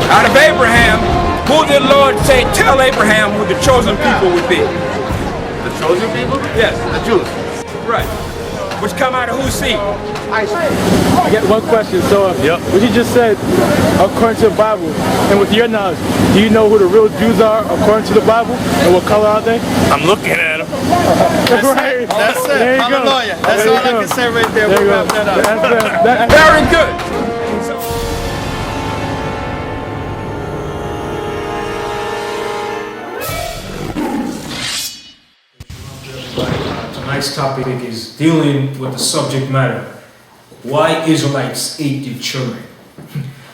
Out of Abraham, who did the Lord say, tell Abraham who the chosen people would be? The chosen people? Yes. The Jews. Right. Which come out of whose seed? I get one question. So, what you just said, according to the Bible, and with your knowledge, do you know who the real Jews are according to the Bible? And what color are they? I'm looking at them. Right. That's it. There you I'm go. a lawyer. That's all I can say right there. We'll wrap that up. Very good. Tonight's topic is dealing with the subject matter, why Israelites ate their children.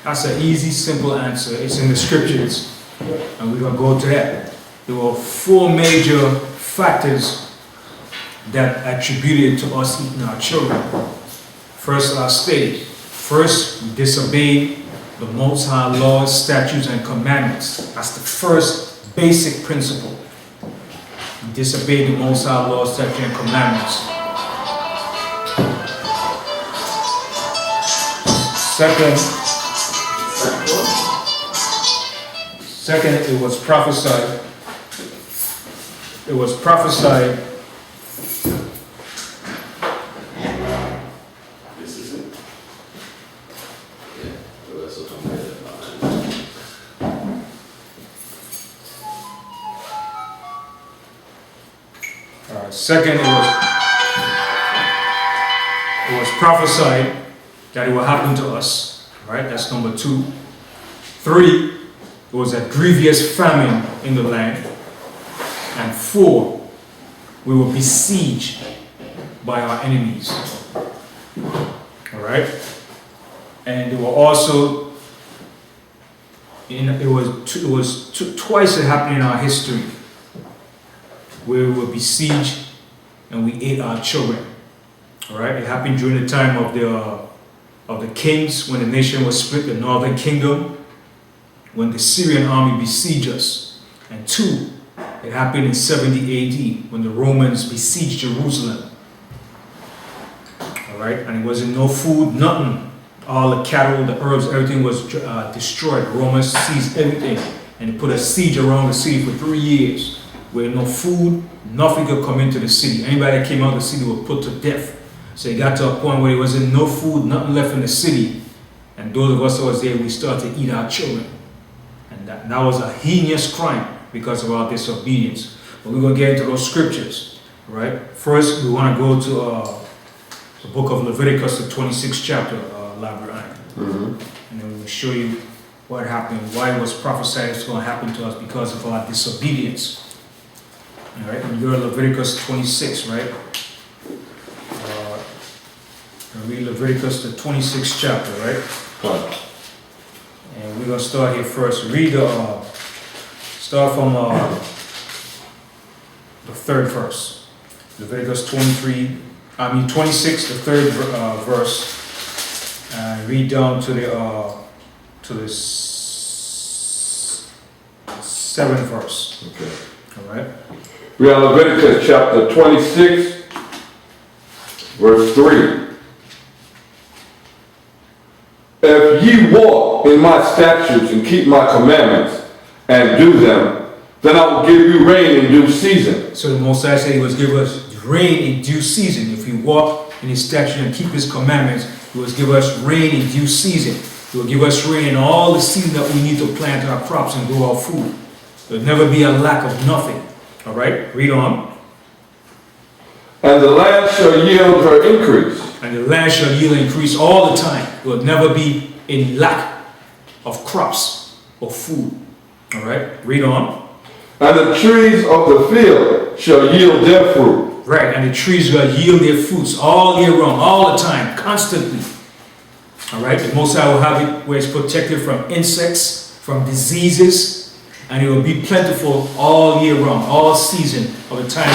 That's an easy, simple answer. It's in the scriptures, and we're going to go to that. There were four major factors that attributed to us eating our children. First, I stated, first, we disobeyed the Most High laws, statutes, and commandments. That's the first basic principle. We disobeyed the Most High laws, statutes, and commandments. Second, it was prophesied. It was prophesied. This is it. Yeah, well, that's what I'm reading about. Second, it was prophesied that it will happen to us. Right? That's number 2. 3, there was a grievous famine in the land. And 4, we were besieged by our enemies. All right? And there were also, twice it happened in our history where we were besieged and we ate our children. All right? It happened during the time of the kings, when the nation was split, the northern kingdom, when the Syrian army besieged us. And 2, it happened in 70 AD when the Romans besieged Jerusalem. All right, and it wasn't no food, nothing. All the cattle, the herbs, everything was destroyed. The Romans seized everything, and they put a siege around the city for 3 years, where no food, nothing could come into the city. Anybody that came out of the city was put to death. So it got to a point where there wasn't no food, nothing left in the city, and those of us that was there, we started to eat our children. And that was a heinous crime because of our disobedience. But we're going to get into those scriptures, right? First, we want to go to the book of Leviticus, the 26th chapter, Librarian. And then we will show you what happened, why it was prophesied it's going to happen to us because of our disobedience. All right, and you're Leviticus 26, right? Read Leviticus, the 26th chapter, right? What? And we're going to start here first. Read start from the 3rd verse. Leviticus 26, the 3rd verse. Read down to the 7th verse. Okay. All right. We are Leviticus chapter 26, verse 3. If ye walk in my statutes and keep my commandments and do them, then I will give you rain in due season. So the Most High said he was give us rain in due season. If we walk in his statutes and keep his commandments, he will give us rain in due season. He will give us rain in all the season that we need to plant our crops and grow our food. There will never be a lack of nothing. All right, read on. And the land shall yield her increase. And the land shall yield increase all the time. It will never be in lack of crops or food. All right, read on. And the trees of the field shall yield their fruit. Right, and the trees will yield their fruits all year round, all the time, constantly. All right, the Most High will have it where it's protected from insects, from diseases, and it will be plentiful all year round, all season of the time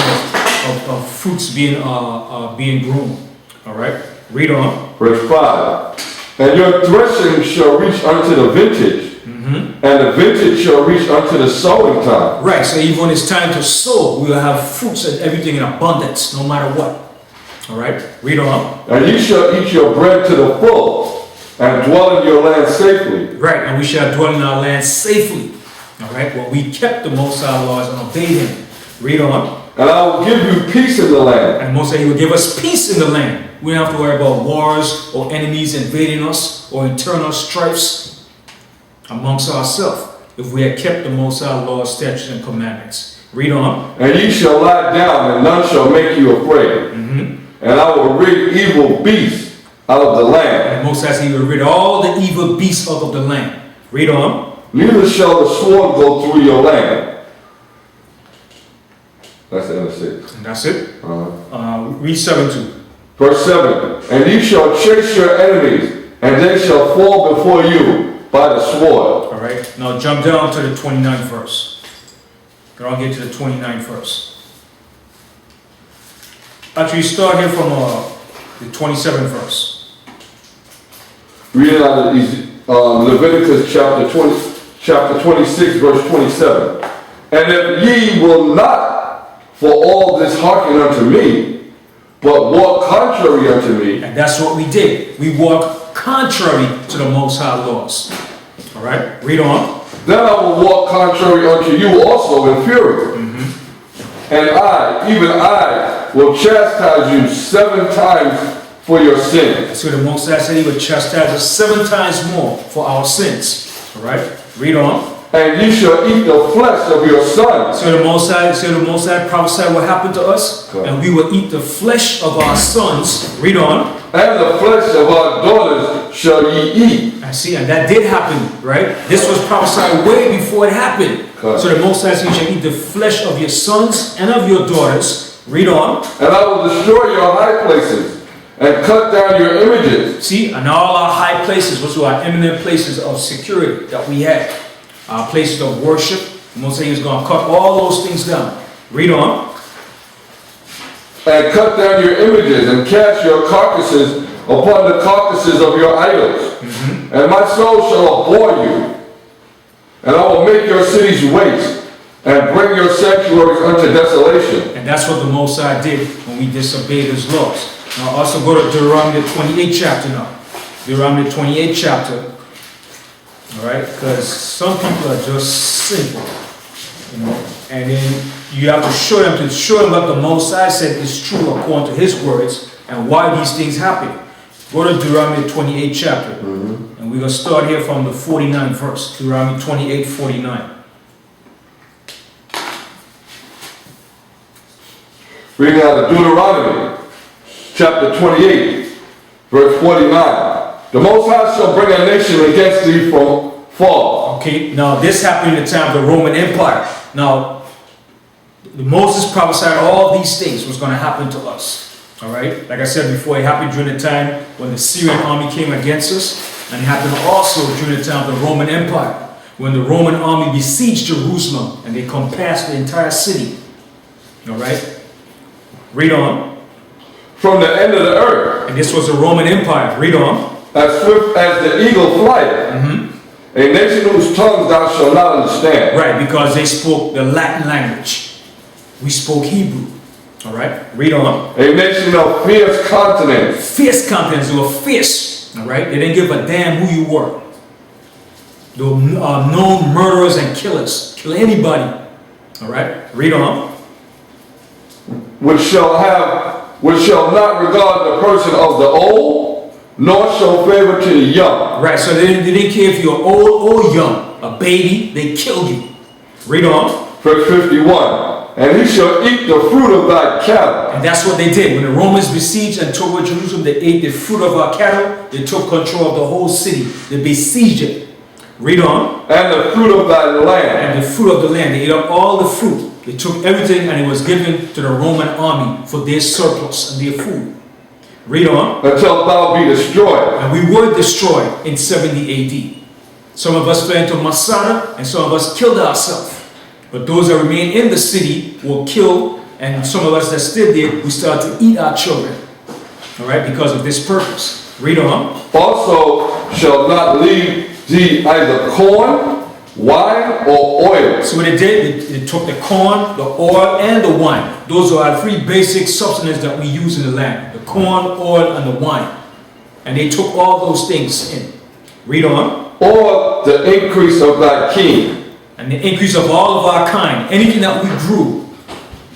of fruits being grown. All right, read on. Verse 5. And your threshing shall reach unto the vintage, and the vintage shall reach unto the sowing time. Right, so even when it's time to sow, we will have fruits and everything in abundance, no matter what. All right, read on. And ye shall eat your bread to the full, and dwell in your land safely. Right, and we shall dwell in our land safely. All right, well, we kept the Most High laws and obeyed Him. Read on. And I will give you peace in the land. And Most High, He will give us peace in the land. We don't have to worry about wars or enemies invading us or internal strifes amongst ourselves if we had kept the Most High laws, statutes, and commandments. Read on. And ye shall lie down, and none shall make you afraid. And I will rid evil beasts out of the land. And Most High said He will rid all the evil beasts out of the land. Read on. Neither shall the sword go through your land. That's the end of 6. And that's it. Read 7 too. Verse 7. And ye shall chase your enemies, and they shall fall before you by the sword. All right. Now jump down to the 29th verse. I'll get to the 29th verse. Actually, start here from the 27th verse. Reading out of Leviticus chapter 26, verse 27. And if ye will not for all this hearken unto me, but walk contrary unto me. And that's what we did. We walked contrary to the Most High laws. All right, read on. Then I will walk contrary unto you also in fury. And I, even I, will chastise you 7 times for your sins. So the Most High said He would chastise us 7 times more for our sins. All right, read on. And ye shall eat the flesh of your sons. So the Most High prophesied what happened to us, and we will eat the flesh of our sons. Read on. And the flesh of our daughters shall ye eat. I see, and that did happen, right? This was prophesied way before it happened. Correct. So the Most High said, you shall eat the flesh of your sons and of your daughters. Read on. And I will destroy your high places and cut down your images. See, and all our high places, which were our eminent places of security that we had, our places of worship, the Most High is going to cut all those things down. Read on. And cut down your images and cast your carcasses upon the carcasses of your idols. And my soul shall abhor you. And I will make your cities waste and bring your sanctuaries unto desolation. And that's what the Most High did when we disobeyed His laws. Now also go to Deuteronomy 28 chapter now. Deuteronomy 28 chapter. Alright, because some people are just simple. You know, and then you have to show them what the Most High said is true according to His words and why these things happen. Go to Deuteronomy 28 chapter. And we're going to start here from the 49th verse. Deuteronomy 28, 49. Reading out of Deuteronomy chapter 28, verse 49. The Most High shall bring a nation against thee from fall. Okay, now this happened in the time of the Roman Empire. Now, Moses prophesied all these things was going to happen to us. All right, like I said before, it happened during the time when the Syrian army came against us, and it happened also during the time of the Roman Empire, when the Roman army besieged Jerusalem and they compassed the entire city. All right, read on. From the end of the earth. And this was the Roman Empire. Read on. As swift as the eagle flieth. A nation whose tongues thou shalt not understand. Right, because they spoke the Latin language. We spoke Hebrew. All right, read on. A nation of fierce continents. Fierce continents. They were fierce. All right, they didn't give a damn who you were. They were known murderers and killers. Kill anybody. All right, read on. Which shall not regard the person of the old, nor show favor to the young. Right, so they didn't care if you're old or young. A baby, they killed you. Read on. Verse 51. And he shall eat the fruit of thy cattle. And that's what they did. When the Romans besieged and took over Jerusalem, they ate the fruit of our cattle. They took control of the whole city. They besieged it. Read on. And the fruit of thy land. And the fruit of the land. They ate up all the fruit. They took everything and it was given to the Roman army for their surplus and their food. Read on. until thou be destroyed. And we were destroyed in 70 AD. Some of us fled into Masada, and some of us killed ourselves. But those that remained in the city were killed, and some of us that stayed there, we started to eat our children. All right, because of this purpose. Read on. Also shall not leave thee either corn, wine, or oil. So what they did, they took the corn, the oil, and the wine. Those are our three basic substances that we use in the land. The corn, oil, and the wine. And they took all those things in. Read on. Or the increase of thy king. And the increase of all of our kind. Anything that we grew,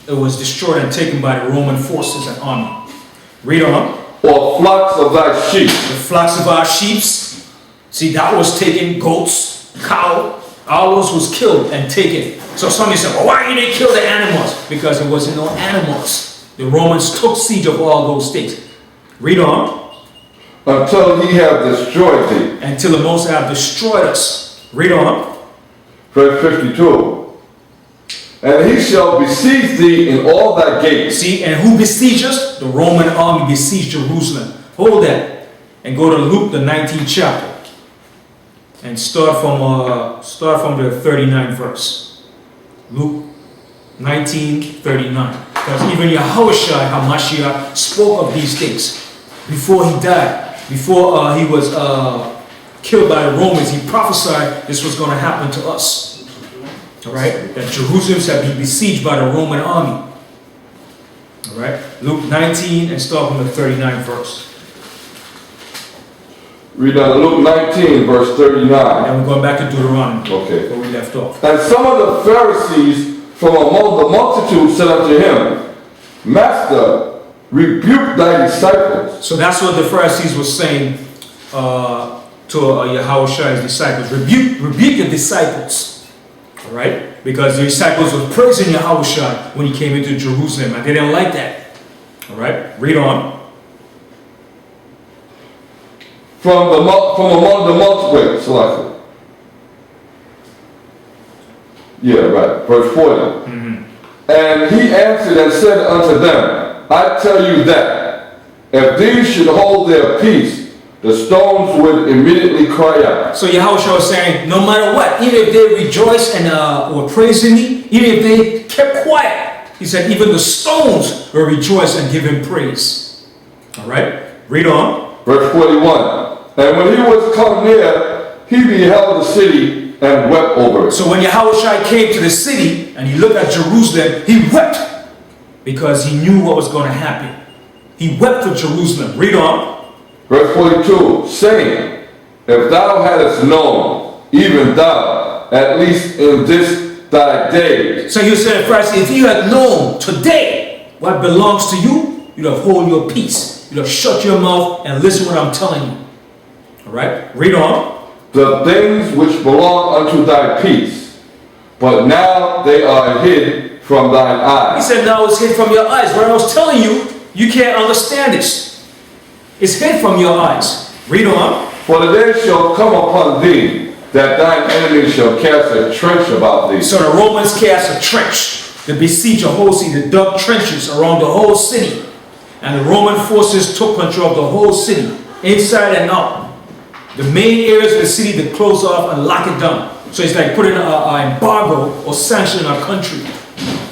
it was destroyed and taken by the Roman forces and army. Read on. Or flocks of thy sheep. The flocks of our sheep. See, that was taken. Goats, cow, all those was killed and taken. So somebody said, well, why didn't they kill the animals? Because there wasn't no animals. The Romans took siege of all those things. Read on. Until he have destroyed thee. Until the Most High have destroyed us. Read on. Verse 52. And he shall besiege thee in all thy gates. See, and who besieged us? The Roman army besieged Jerusalem. Hold that. And go to Luke, the 19th chapter. And start from the 39th verse. Luke 19:39. Because even Yahushua HaMashiach spoke of these things before he died. Before he was killed by the Romans, he prophesied this was going to happen to us. Alright? That Jerusalem shall be besieged by the Roman army. Alright? Luke 19 and start from the 39th verse. Read out Luke 19, verse 39. And we're going back to Deuteronomy. Okay. Where we left off. And some of the Pharisees from among the multitude said unto him, Master, rebuke thy disciples. So that's what the Pharisees were saying to Yahushua's disciples. Rebuke the disciples. Alright? Because the disciples were praising Yahushua when he came into Jerusalem. And they didn't like that. Alright? Read on. From among the multitude. Select. Yeah, right. Verse 40. And he answered and said unto them, I tell you that if these should hold their peace, the stones would immediately cry out. So Yahushua was saying, no matter what, even if they rejoiced and were praising me, even if they kept quiet, he said, even the stones will rejoice and give him praise. Alright? Read on. Verse 41. And when he was come near, he beheld the city and wept over it. So when Yahushua came to the city and he looked at Jerusalem, he wept because he knew what was going to happen. He wept for Jerusalem. Read on. Verse 42, saying, if thou hadst known, even thou, at least in this thy day. So you said, Pharisee, if you had known today what belongs to you, you'd have hold your peace. You'd have shut your mouth and listen what I'm telling you. Alright, read on. The things which belong unto thy peace, but now they are hid from thine eyes. He said, now it's hid from your eyes. What I was telling you, you can't understand this. It's hid from your eyes. Read on. For the day shall come upon thee, that thine enemies shall cast a trench about thee. So the Romans cast a trench. They besieged a whole city. They dug trenches around the whole city. And the Roman forces took control of the whole city, inside and out. The main areas of the city they close off and lock it down. So it's like putting an embargo or sanction on our country.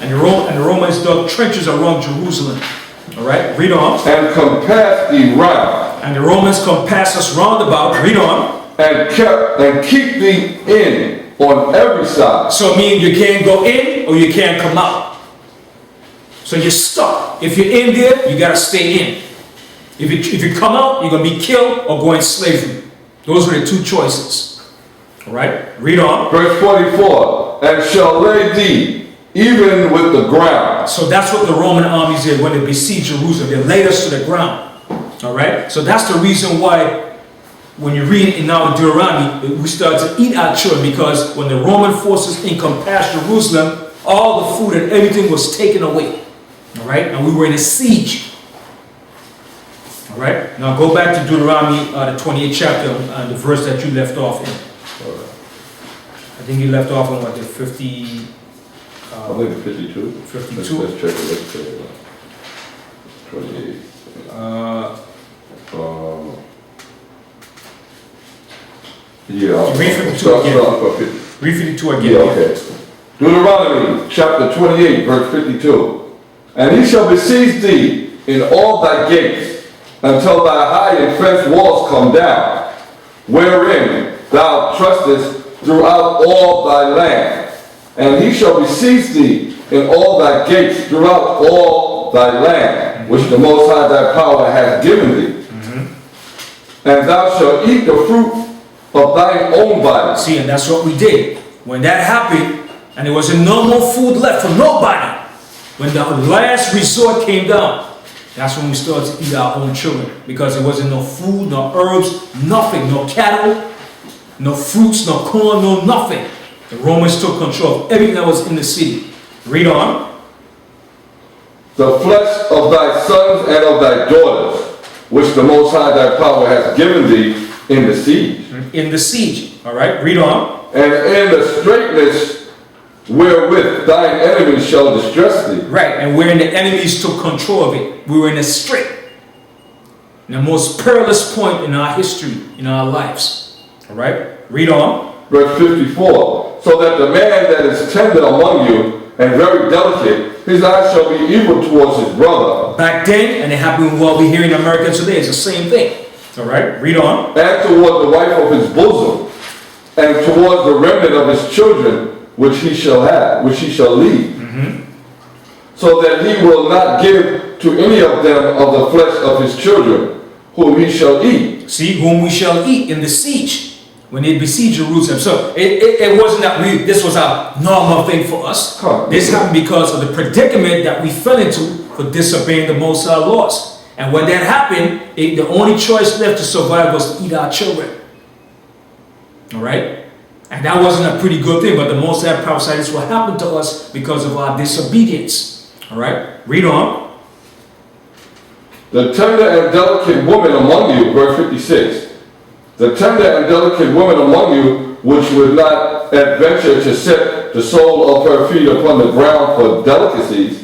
And the Romans dug trenches around Jerusalem. Alright, read on. And compassed thee round. And the Romans compassed us round about. Read on. And keep thee in on every side. So it means you can't go in or you can't come out. So you're stuck. If you're in there, you gotta stay in. If you come out, you're gonna be killed or go in slavery. Those were the two choices. Alright? Read on. Verse 44. And shall lay thee even with the ground. So that's what the Roman armies did when they besieged Jerusalem. They laid us to the ground. Alright? So that's the reason why when you read in now in Deuteronomy, we start to eat our children, because when the Roman forces encompassed Jerusalem, all the food and everything was taken away. Alright? And we were in a siege. Alright, now go back to Deuteronomy, the 28th chapter, the verse that you left off in. I think you left off on what, the 50... I think it's 52. 52. Let's check it. 28. Yeah. Read 52 start again. from 50. Read 52 again. Yeah, okay. Deuteronomy chapter 28, verse 52. And he shall besiege thee in all thy gates until thy high and fenced walls come down, wherein thou trustest throughout all thy land. And he shall besiege thee in all thy gates throughout all thy land, which the Most High thy power hath given thee. And thou shalt eat the fruit of thine own body. See, and that's what we did. When that happened, and there wasn't no more food left for nobody, when the last resort came down, that's when we started to eat our own children. Because there wasn't no food, no herbs, nothing, no cattle, no fruits, no corn, no nothing. The Romans took control of everything that was in the city. Read on. The flesh of thy sons and of thy daughters, which the Most High thy power hath given thee in the siege. In the siege. All right, read on. And in the straitness wherewith thine enemies shall distress thee. Right, and wherein the enemies took control of it. We were in a strait. In the most perilous point in our history, in our lives. All right, read on. Verse 54. So that the man that is tender among you and very delicate, his eyes shall be evil towards his brother. Back then, and it happened while we here in America today, it's the same thing. All right, read on. And toward the wife of his bosom, and toward the remnant of his children, which he shall have, which he shall leave. So that he will not give to any of them of the flesh of his children, whom he shall eat. See, whom we shall eat in the siege. When they besieged Jerusalem. So it wasn't that this was a normal thing for us. This happened because of the predicament that we fell into for disobeying the Most High laws. And when that happened, the only choice left to survive was to eat our children. All right? And that wasn't a pretty good thing, but the Most High prophesied this will happen to us because of our disobedience. All right? Read on. The tender and delicate woman among you, verse 56. The tender and delicate woman among you, which would not adventure to set the sole of her feet upon the ground for delicacies,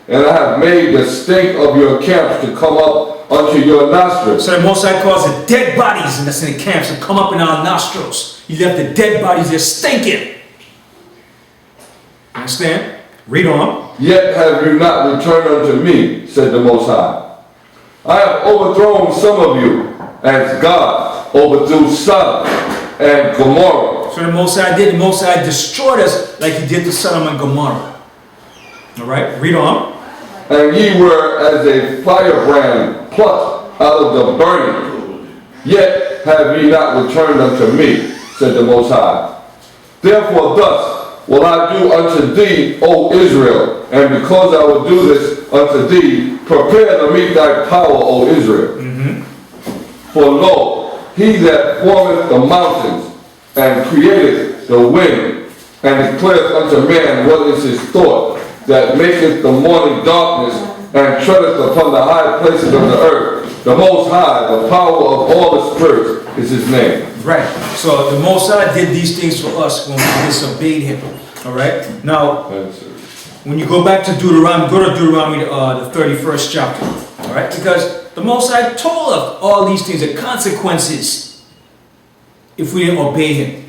and I have made the stink of your camps to come up unto your nostrils. So the Most High caused the dead bodies and that's in the camps to come up in our nostrils. He left the dead bodies there stinking. Understand? Read on. Yet have you not returned unto me, said the Most High. I have overthrown some of you, as God overthrew Sodom and Gomorrah. So the Most High did. The Most High destroyed us like he did to Sodom and Gomorrah. Alright, read on. And ye were as a firebrand plucked out of the burning. Yet have ye not returned unto me, said the Most High. Therefore thus will I do unto thee, O Israel, and because I will do this unto thee, prepare to meet thy power, O Israel. For lo, he that formeth the mountains, and created the wind, and declareth unto man what is his thought, that maketh the morning darkness, and treadeth upon the high places of the earth. The Most High, the power of all the spirits, is his name. Right. So the Most High did these things for us when we disobeyed him. Alright? Now, when you go back to Deuteronomy, go to Deuteronomy, the 31st chapter. Alright? Because the Most High told us all these things, the consequences, if we didn't obey him.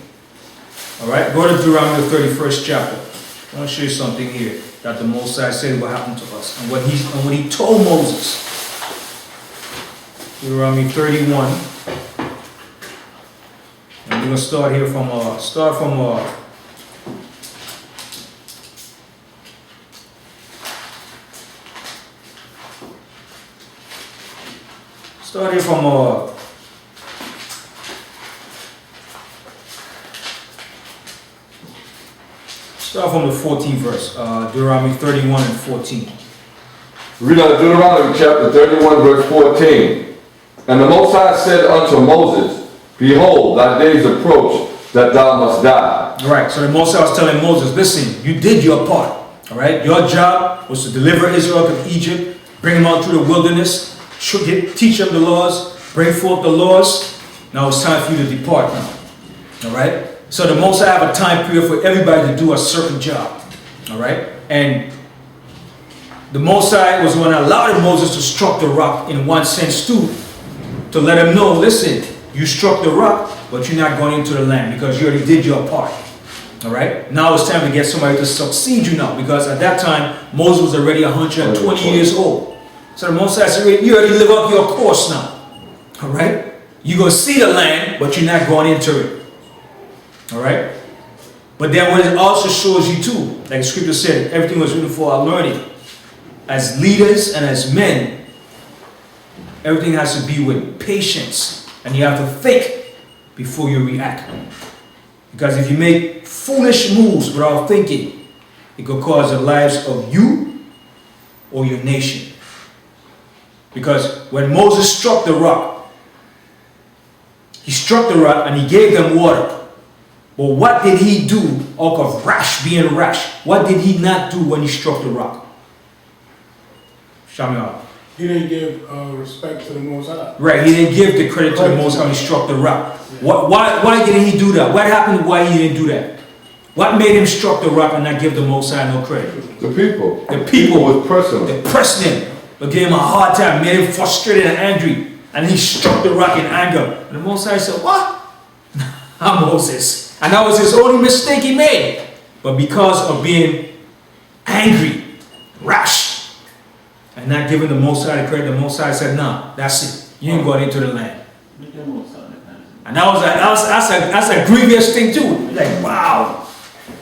Alright? Go to Deuteronomy, the 31st chapter. I want to show you something here that the Most High said will happen to us. And what he told Moses. Deuteronomy 31. And we're going to start here from, Start from the 14th verse, Deuteronomy 31 and 14. Read out Deuteronomy chapter 31, verse 14. And the Most High said unto Moses, Behold, thy days approach, that thou must die. Alright, so the Most High was telling Moses, listen, you did your part. Alright, your job was to deliver Israel from Egypt, bring them out through the wilderness, teach them the laws, bring forth the laws. Now it's time for you to depart now. Alright? So the Most High have a time period for everybody to do a certain job. Alright? And the Most High was going to allow Moses to struck the rock in one sense too. To let him know, listen, you struck the rock, but you're not going into the land because you already did your part. Alright? Now it's time to get somebody to succeed you now, because at that time, Moses was already 120 years old. So the Most High said, you already live up your course now. Alright? You're going to see the land, but you're not going into it. Alright? But then what it also shows you too, like the scripture said, everything was written for our learning. As leaders and as men, everything has to be with patience. And you have to think before you react. Because if you make foolish moves without thinking, it could cause the lives of you or your nation. Because when Moses struck the rock, he struck the rock and he gave them water. But what did he do out of being rash? What did he not do when he struck the rock? Shout me out. He didn't give respect to the Most High. Right, he didn't give the credit to the Most High when he struck the rock. Why didn't he do that? What happened why he didn't do that? What made him struck the rock and not give the Most High no credit? The people. The people was pressing him. They pressed him. They gave him a hard time, made him frustrated and angry. And he struck the rock in anger. And the Most High said, what? I'm Moses. And that was his only mistake he made. But because of being angry, rash, and not giving the Most High the credit, the Most High said, nah, that's it. You ain't going into the land. And that's a grievous thing too. Like, wow.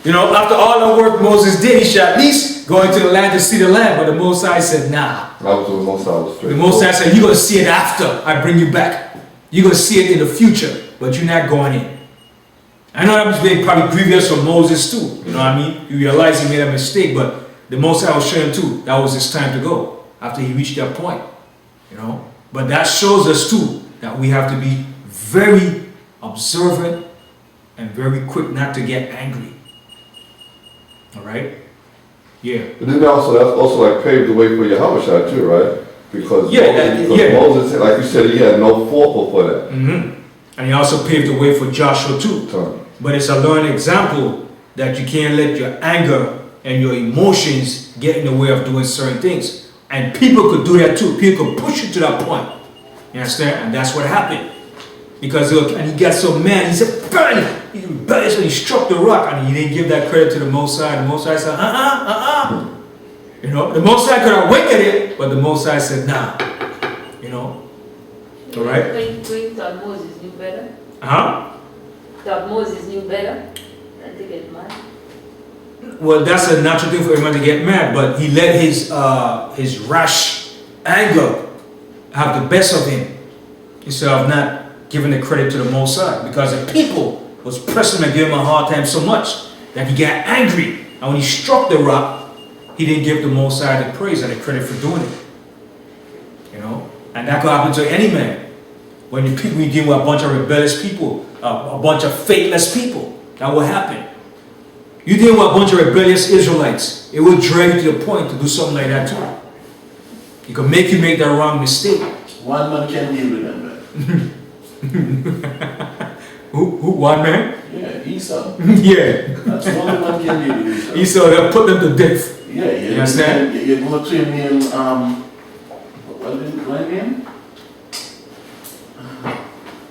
You know, after all the work Moses did, he should at least go into the land to see the land. But the Most High said, nah. That was what the Most High was straight. The Most High said, you're going to see it after I bring you back. You're going to see it in the future, but you're not going in. I know that was probably grievous for Moses too. You know what I mean? You realize he made a mistake, but the Most High was showing too. That was his time to go after he reached that point. You know? But that shows us too that we have to be very observant and very quick not to get angry. Alright? Yeah. But then that's also like paved the way for Yahushua too, right? Because, because Moses, like you said, he had no forethought for that. And he also paved the way for Joshua too. But it's a learned example that you can't let your anger and your emotions get in the way of doing certain things. And people could do that too. People could push you to that point. You understand? And that's what happened. Because and he got so mad, he said, burn it! He rebellious when he struck the rock, and he didn't give that credit to the Most High. The Most High said, You know, the Most High could have winked at it, but the Most High said, nah. You know? Alright? When thought Moses knew better? Thought Moses knew better than to get mad? Well, that's a natural thing for everyone to get mad, but he let his rash anger have the best of him instead of not giving the credit to the Most High, because the people was pressing him and giving him a hard time so much that he got angry, and when he struck the rock, he didn't give the Most High the praise and the credit for doing it. You know, and that could happen to any man. When you deal with a bunch of rebellious people, a bunch of faithless people, that will happen. You deal with a bunch of rebellious Israelites, it will drag you to the point to do something like that too. It can make you make that wrong mistake. One man can deal with them, man. Who? One man? Yeah, Esau. Yeah. That's the only one can deal with Esau. Esau, they'll put them to death. Yeah, you understand? You go to him name, what is his name?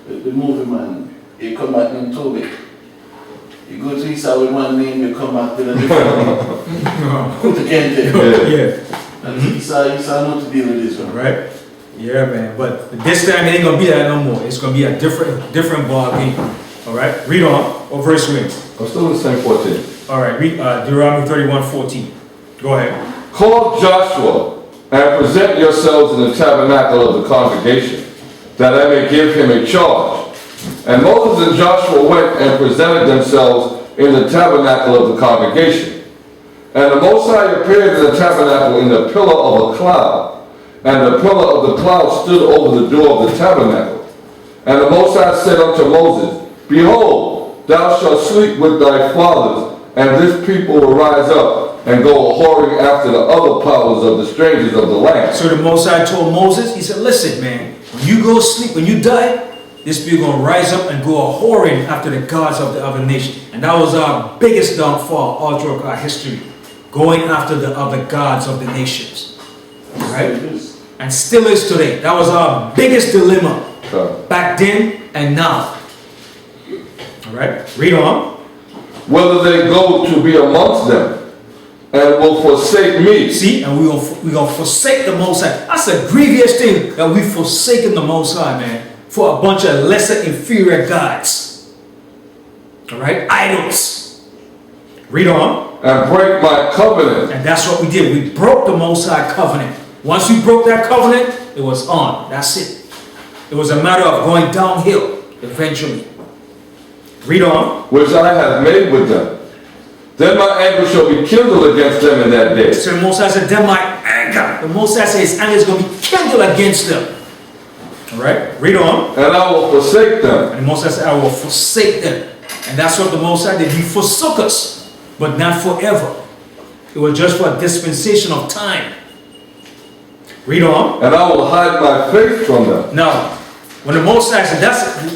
The movie man. You come back in Toby. You go to Esau with one name, you come back with a different name. Yeah. And Esau know to deal with this one. Right? Yeah, man. But this time it ain't gonna be that no more. It's gonna be a different ball game. All right. Read on. Or verse win. I'm still in the same 14. All right. Read Deuteronomy 31:14. Go ahead. Call Joshua and present yourselves in the tabernacle of the congregation, that I may give him a charge. And Moses and Joshua went and presented themselves in the tabernacle of the congregation. And the Most High appeared in the tabernacle in the pillar of a cloud. And the pillar of the cloud stood over the door of the tabernacle. And the Most High said unto Moses, Behold, thou shalt sleep with thy fathers, and this people will rise up and go a-whoring after the other powers of the strangers of the land. So the Most High told Moses, he said, listen, man, when you go sleep, when you die, this people are going to rise up and go a-whoring after the gods of the other nation. And that was our biggest downfall all throughout our history, going after the other gods of the nations. Right? And still is today. That was our biggest dilemma back then and now. All right, read on. Whether they go to be amongst them and will forsake me. See, and we're gonna forsake the Most High. That's a grievous thing that we've forsaken the Most High, man, for a bunch of lesser inferior gods. All right, idols. Read on. And break my covenant. And that's what we did. We broke the Most High covenant. Once we broke that covenant, it was on. That's it. It was a matter of going downhill eventually. Read on. Which I have made with them. Then my anger shall be kindled against them in that day. So the Most High said, then my anger. The Most High said his anger is going to be kindled against them. All right. Read on. And I will forsake them. And the Most High said, I will forsake them. And that's what the Most High did. He forsook us, but not forever. It was just for a dispensation of time. Read on. And I will hide my face from them. Now, when the Most High said,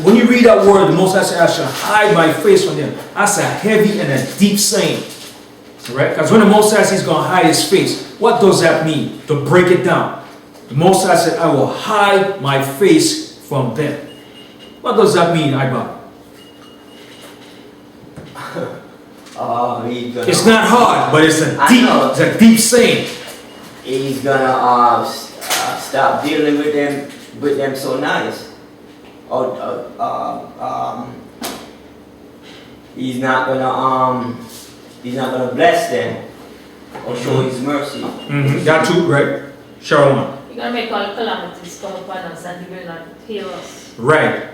when you read that word, the Most High said, I shall hide my face from them. That's a heavy and a deep saying. Right? Because when the Most High says he's going to hide his face, what does that mean? To break it down. The Most High said, I will hide my face from them. What does that mean, Iba? It's not hard, but it's a deep saying. He's gonna stop dealing with them so nice. He's not gonna bless them or show his mercy. That too, right? Sharon. You're going to make all the calamities come upon us and he will not heal us. Right.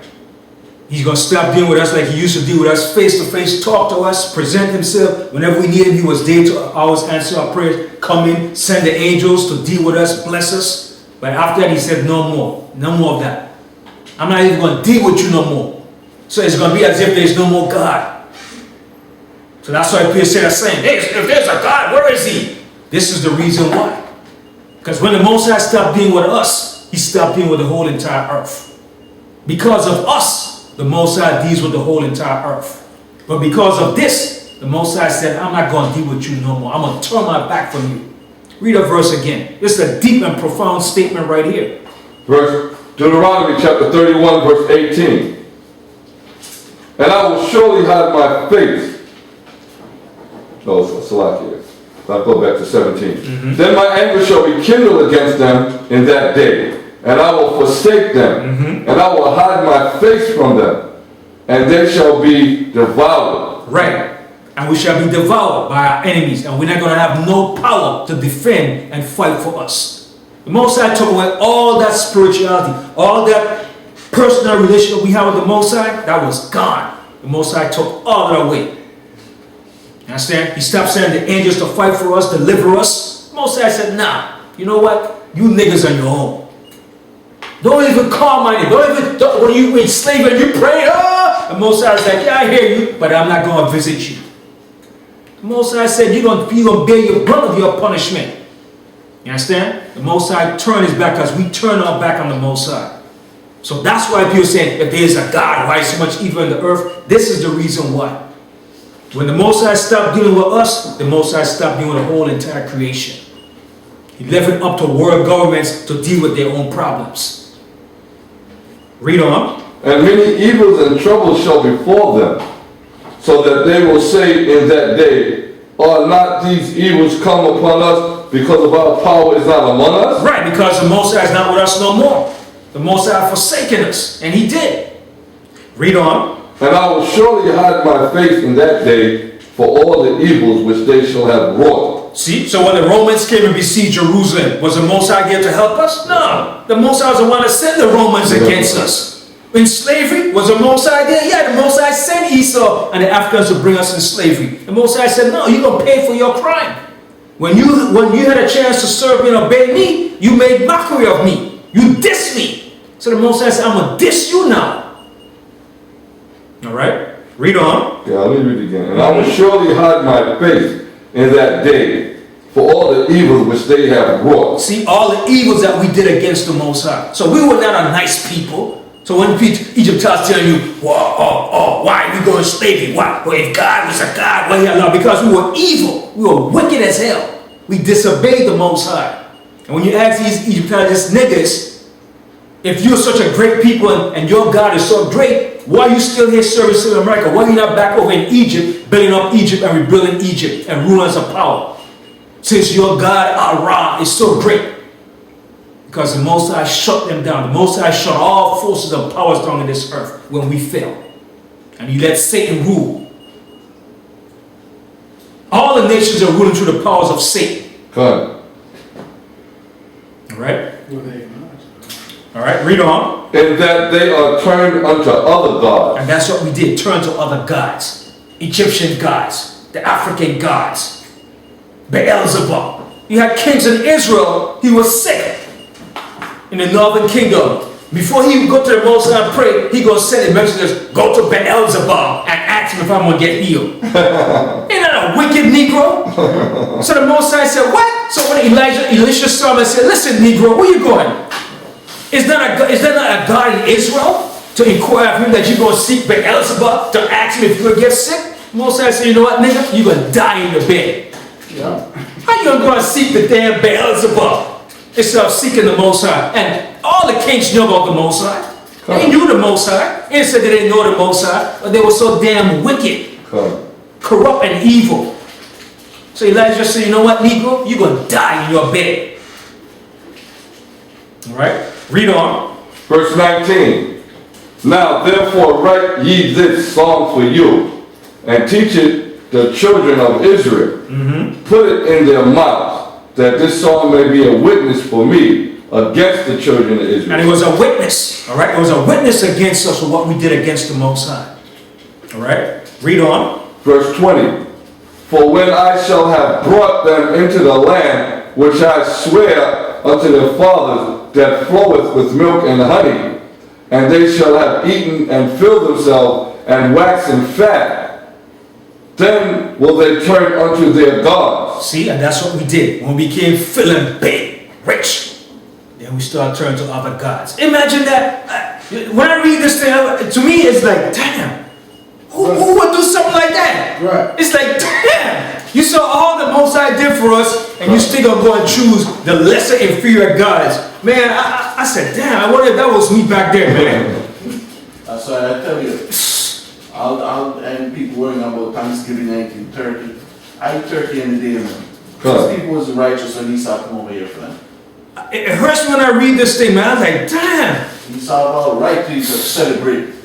He's going to stop dealing with us like he used to deal with us, face to face, talk to us, present himself. Whenever we need him, he was there to always answer our prayers, come in, send the angels to deal with us, bless us. But after that, he said, no more. No more of that. I'm not even going to deal with you no more. So it's going to be as if there's no more God. So that's why Peter said, saying, hey, if there's a God, where is he? This is the reason why. Because when the Most High stopped dealing with us, he stopped dealing with the whole entire earth. Because of us, the Most High deals with the whole entire earth. But because of this, The Most High said, I'm not going to deal with you no more. I'm going to turn my back from you. Read a verse again. This is a deep and profound statement right here. Deuteronomy chapter 31, verse 18. And I will surely hide my face. No, it's Salakia. I'll go back to 17. Then my anger shall be kindled against them in that day, and I will forsake them, and I will hide my face from them, and they shall be devoured. Right. And we shall be devoured by our enemies, and we're not going to have no power to defend and fight for us. The Most High took away all that spirituality, all that personal relationship we have with the Most High, that was gone. The Most High took all that away. You understand? He stopped sending the angels to fight for us, deliver us. The Most High said, nah, you know what? You niggas on your own. Don't even call my name. When you enslave and you pray, the Most High is like, yeah, I hear you, but I'm not going to visit you. The Most High said, you're going to bear your brunt of your punishment. You understand? The Most High turned his back because we turn our back on the Most High. So that's why people say, if there is a God, why is so much evil in the earth? This is the reason why. When the Most High stopped dealing with us, the Most High stopped dealing with the whole entire creation. He left it up to world governments to deal with their own problems. Read on. And many evils and troubles shall befall them, so that they will say in that day, are not these evils come upon us because of our power is not among us? Right, because the Most High is not with us no more. The Most High forsaken us, and he did. Read on. And I will surely hide my face in that day for all the evils which they shall have wrought. See, so when the Romans came and besieged Jerusalem, was the Most High there to help us? No. The Most High was the one that sent the Romans against us. In slavery, was the Most High there? Yeah, the Most High sent Esau and the Africans to bring us in slavery. The Most High said, no, you're going to pay for your crime. When you had a chance to serve me and obey me, you made mockery of me. You dissed me. So the Most High said, I'm going to diss you now. All right, read on. Yeah, let me read it again. And I will surely hide my face in that day for all the evils which they have wrought. See, all the evils that we did against the Most High. So we were not a nice people. So when Egypt starts telling you, why are we going slavery? Why? Well, if God was a God, why he allowed? Because we were evil. We were wicked as hell. We disobeyed the Most High. And when you ask these Egyptians, niggas, if you're such a great people and your God is so great, why are you still here serving America? Why are you not back over in Egypt, building up Egypt and rebuilding Egypt and ruling us of power? Since your God, Ra, is so great. Because the Most High shut them down. The Most High shut all forces and powers down in this earth when we fell. And he let Satan rule. All the nations are ruling through the powers of Satan. Good. All right? All right, read on. And that they are turned unto other gods. And that's what we did, turn to other gods. Egyptian gods, the African gods, Beelzebub. You had kings in Israel, he was sick in the northern kingdom. Before he would go to the Most High and pray, he going to send a messengers, go to Beelzebub and ask him if I'm going to get healed. Ain't that a wicked Negro? So the Most High said, what? So when Elisha saw him and said, listen, Negro, where you going? Is there not a God in Israel to inquire of him that you're going to seek Beelzebub to ask him if you're going to get sick? Most High said, you know what, nigga? You're going to die in your bed. Yeah. How you going to go and seek the damn Beelzebub instead of seeking the Most High? And all the kings knew about the Most High. They knew the Most High. They said they didn't know the Most High, but they were so damn wicked, corrupt, and evil. So Elijah said, you know what, Negro? You're going to die in your bed. All right? Read on. Verse 19. Now therefore write ye this song for you, and teach it the children of Israel. Put it in their mouths, that this song may be a witness for me against the children of Israel. And it was a witness. All right? It was a witness against us for what we did against the Most High. All right? Read on. Verse 20. For when I shall have brought them into the land which I swear unto their fathers, that floweth with milk and honey, and they shall have eaten and filled themselves and waxen fat, then will they turn unto their gods. See, and that's what we did. When we became feeling big, rich, then we start turning to other gods. Imagine that. When I read this thing, to me it's like, damn, who would do something like that. Right. It's like, damn, you saw all the Most High did for us, and you still gonna go and choose the lesser inferior gods. Man, I said, damn, I wonder if that was me back there, man. That's why I tell you, and people worrying about Thanksgiving night in Turkey. I eat turkey any day, man. Because people was righteous when Esau come over here for them. It hurts me when I read this thing, man. I was like, damn. Esau about right to celebrate.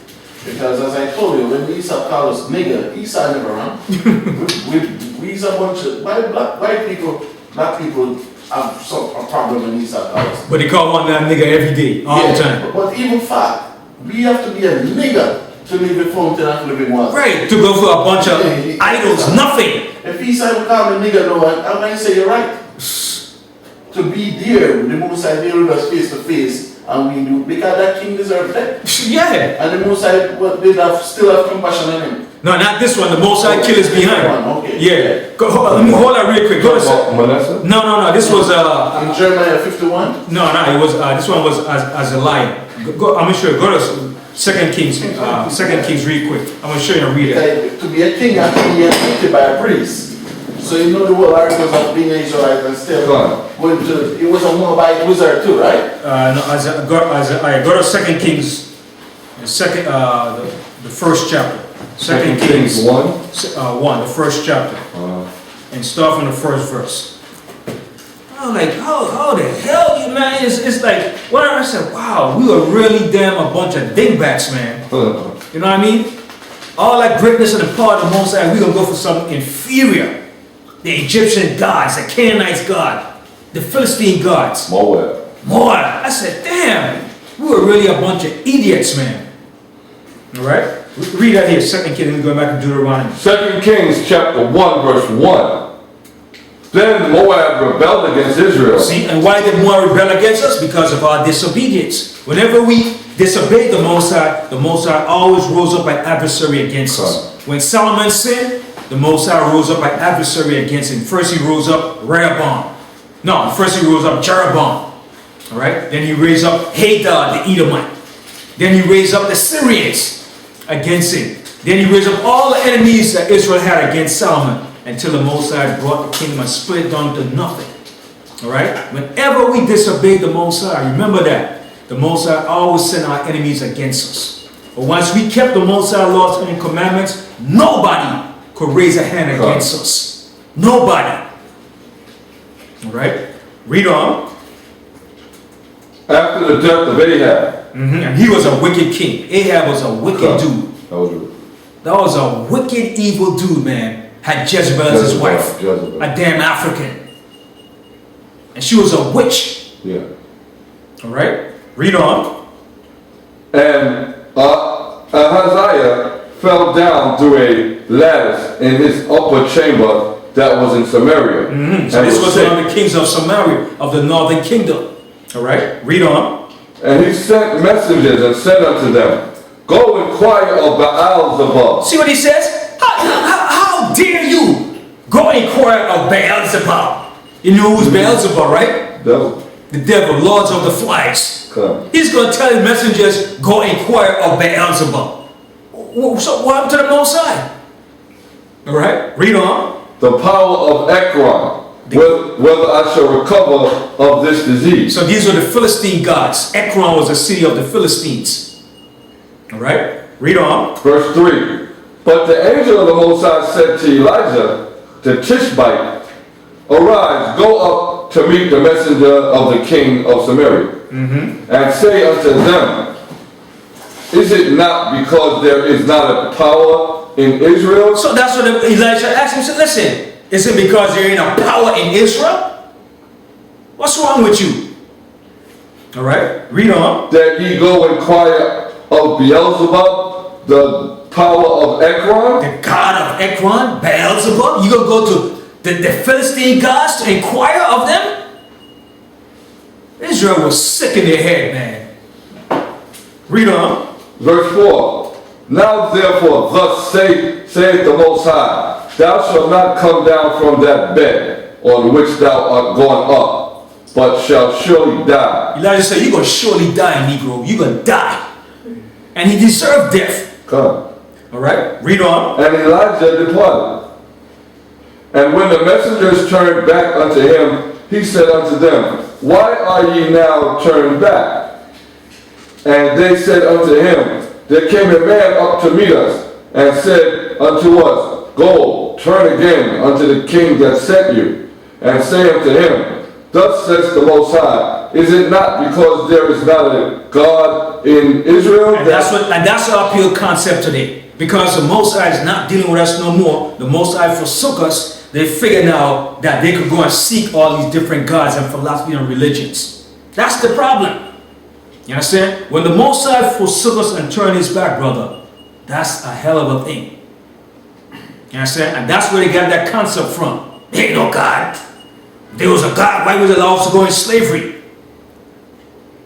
Because as I told you, when Esau called us nigger, Esau never ran. We's a bunch of white people, black people have a problem when Esau calls us. But they call one that nigga every day, all the time. But even fact, we have to be a nigger to leave the fountain and live in water. Right, to go for a bunch of idols, nothing. If Esau would call me nigger, no, I might say you're right. To be there, the Most High deal with us face to face, and we do, because that king deserved death. Yeah. And the Most High still have compassion on him. No, not this one. The Most High killers behind. Okay. Yeah. Let me hold that real quick. Go to Manasseh? No. This was in Jeremiah 51. No. It was this one was as a lion. Go. I'm sure. Go to 2 Kings. 2 Kings, real quick. I'm gonna show you and read it. To be a king, I have to be anointed by a priest. So you know the whole articles of being an Israelite and still going to. It was a Moabite wizard too, right? No. Go to 2 Kings. The first chapter. 2 Kings 1? 1, the first chapter. And start from the first verse. I'm like, how the hell, you man? It's like, when I said, wow, we were really damn a bunch of dingbats, man. You know what I mean? All that greatness and the power of the Most High, we're going to go for something inferior. The Egyptian gods, the Canaanites god, the Philistine gods. Moab. I said, damn, we were really a bunch of idiots, man. All right? Read that here, 2 Kings, and we go back to Deuteronomy. 2 Kings chapter 1, verse 1. Then Moab rebelled against Israel. See, and why did Moab rebel against us? Because of our disobedience. Whenever we disobeyed the Most High always rose up an adversary against us. When Solomon sinned, the Most High rose up an adversary against him. First he rose up Rehoboam. No, first he rose up Jeroboam. All right? Then he raised up Hadad, the Edomite. Then he raised up the Syrians against him. Then he raised up all the enemies that Israel had against Solomon until the Most High brought the kingdom and split it down to nothing. Alright? Whenever we disobeyed the Most High, remember that. The Most High always sent our enemies against us. But once we kept the Most High laws and commandments, nobody could raise a hand against us. Nobody. Alright? Read on. After the death of Ahab. And he was a wicked king. Ahab was a wicked dude. That was a wicked, evil dude, man. Had Jezebel as his wife. A damn African. And she was a witch. Yeah. Alright? Read on. And Ahaziah fell down through a lattice in his upper chamber that was in Samaria. So this was one of the kings of Samaria, of the northern kingdom. Alright? Read on. And he sent messengers and said unto them, Go inquire of Baal-zebub. See what he says? How dare you go inquire of Baal-zebub? You know who's Baal-zebub, right? Devil. The devil, lords of the flies. Come. He's going to tell his messengers, go inquire of Baal-zebub. So what happened to the Most High? Alright, read on. The power of Ekron, whether I shall recover of this disease. So these were the Philistine gods. Ekron was a city of the Philistines. Alright, read on. Verse 3. But the angel of the Most High said to Elijah, the Tishbite, Arise, go up to meet the messenger of the king of Samaria, and say unto them, Is it not because there is not a power in Israel? So that's what Elijah asked him. He said, listen, is it because there ain't a power in Israel? What's wrong with you? Alright, read on. That ye go inquire of Beelzebub, the power of Ekron? The god of Ekron, Beelzebub? You gonna go to the Philistine gods to inquire of them? Israel was sick in their head, man. Read on. Verse 4. Now therefore thus saith the Most High, Thou shalt not come down from that bed on which thou art gone up, but shalt surely die. Elijah said, you're going to surely die, Negro. You're going to die. And he deserved death. Come. All right, read on. And Elijah departed. And when the messengers turned back unto him, he said unto them, Why are ye now turned back? And they said unto him, There came a man up to meet us, and said unto us, Go, turn again unto the king that sent you, and say unto him, Thus says the Most High, Is it not because there is not a God in Israel? And that's our appeal concept today. Because the Most High is not dealing with us no more. The Most High forsook us. They figure now that they could go and seek all these different gods and philosophy and religions. That's the problem. You understand? When the Most High forsook us and turned his back, brother, that's a hell of a thing. You understand? And that's where they got that concept from. There ain't no God. There was a God. Why was it allowed to go in slavery?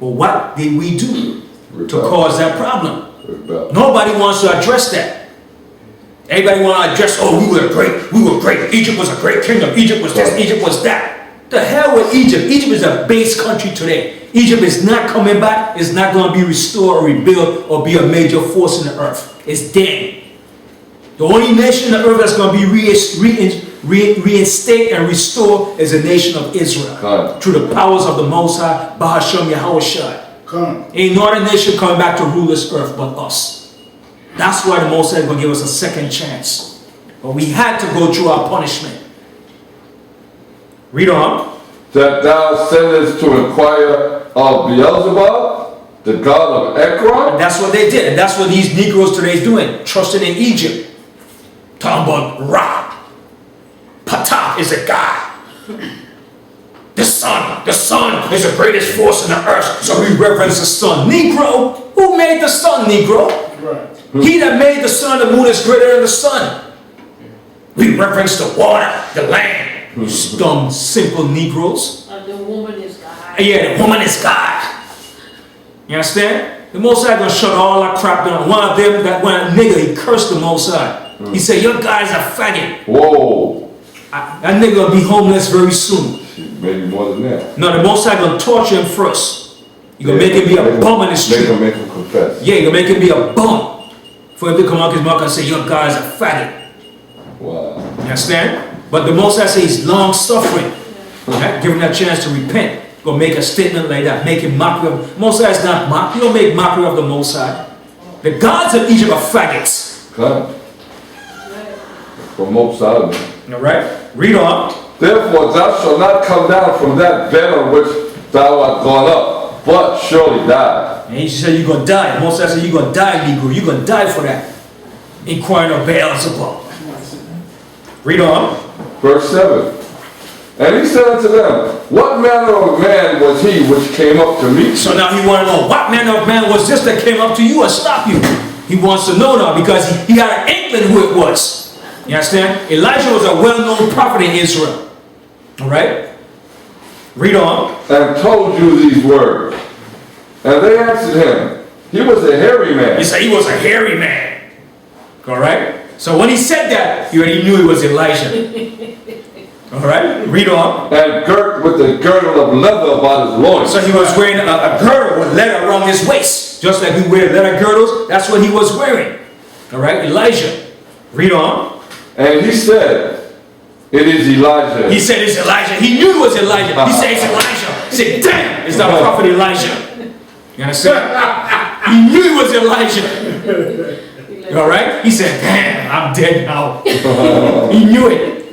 But what did we do to cause that problem? Nobody wants to address that. Everybody want to address, oh, we were great. Egypt was a great kingdom. Egypt was this, Egypt was that. The hell with Egypt. Egypt is a base country today. Egypt is not coming back. It's not going to be restored or rebuilt or be a major force in the earth. It's dead. The only nation on the earth that's going to be reinstated and restored is the nation of Israel. Through the powers of the Most High, Bahashem Yahushua. Ain't no other nation coming back to rule this earth but us. That's why the Most High is going to give us a second chance. But we had to go through our punishment. Read on. That thou sendest to inquire of Beelzebub, the god of Ekron? And that's what they did. And that's what these Negroes today is doing. Trusting in Egypt. Talking about Ra. Ptah is a god. The sun is the greatest force in the earth. So we reverence the sun. Negro, who made the sun, Negro? Right. He that made the sun, the moon is greater than the sun. We reverence the water, the land. You dumb, simple Negroes. And the woman is God. Yeah, the woman is God. You understand? The Most High gonna shut all that crap down. One of them, that one nigga, he cursed the Most High. He said, your guy's a faggot. Whoa. That nigga gonna be homeless very soon. Maybe more than that. No, the Most High gonna torture him first. You gonna make him be a bum in the street. Make him confess. Yeah, you gonna make him be a bum. For him to come out his mouth and say, your guy's a faggot. Wow. You understand? But the Most High says he's long suffering. Right? Give him that chance to repent. Go make a statement like that. Make him mockery of. Most High is not mock. You don't make mockery of the Most High. The gods of Egypt are faggots. God. From Most High. All right. Read on. Therefore thou shalt not come down from that bed on which thou art gone up, but surely die. And he said you're going to die. Most High said you're going to die, Negro. You're going to die for that. Inquiring of Beelzebub. Read on. Verse 7. And he said unto them, What manner of man was he which came up to meet you? So now he want to know, what manner of man was this that came up to you and stopped you? He wants to know now because he had an inkling who it was. You understand? Elijah was a well-known prophet in Israel. All right? Read on. And told you these words. And they answered him, He was a hairy man. He said he was a hairy man. All right? So when he said that, you already knew it was Elijah. All right? Read on. And girt with the girdle of leather about his loins. So he was wearing a girdle with leather around his waist. Just like we wear leather girdles, that's what he was wearing. All right? Elijah. Read on. And he said, It is Elijah. He said it's Elijah. He knew it was Elijah. He said it's Elijah. He said, damn, it's not prophet Elijah. You understand? He knew it was Elijah. All right? He said, damn, I'm dead now. He knew it.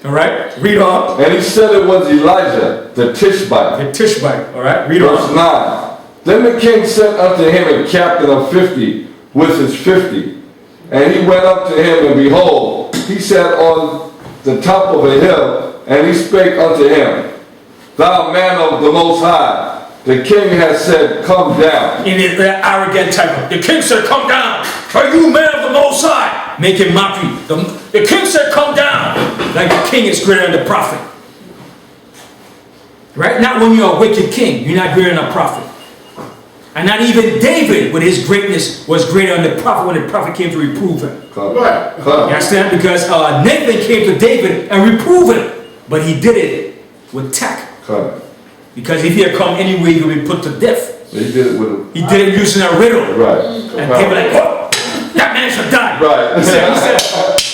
All right? Read on. And he said it was Elijah, the Tishbite. The Tishbite. All right? Read Verse on. 9. Then the king sent unto him a captain of 50 with his 50. And he went up to him, and behold, he sat on the top of a hill, and he spake unto him, Thou man of the Most High, the king has said, Come down. In his arrogant type of, the king said, come down. For you man of the Most High. Making mockery. The king said, come down. Like the king is greater than the prophet. Right? Not when you're a wicked king. You're not greater than a prophet. And not even David, with his greatness, was greater than the prophet when the prophet came to reprove him. You understand? Because Nathan came to David and reproved him. But he did it with tact. Because if he had come anyway, he would be put to death. He did it with He did it using a riddle. Right. And people were like, oh, that man should die. man. Right. He said,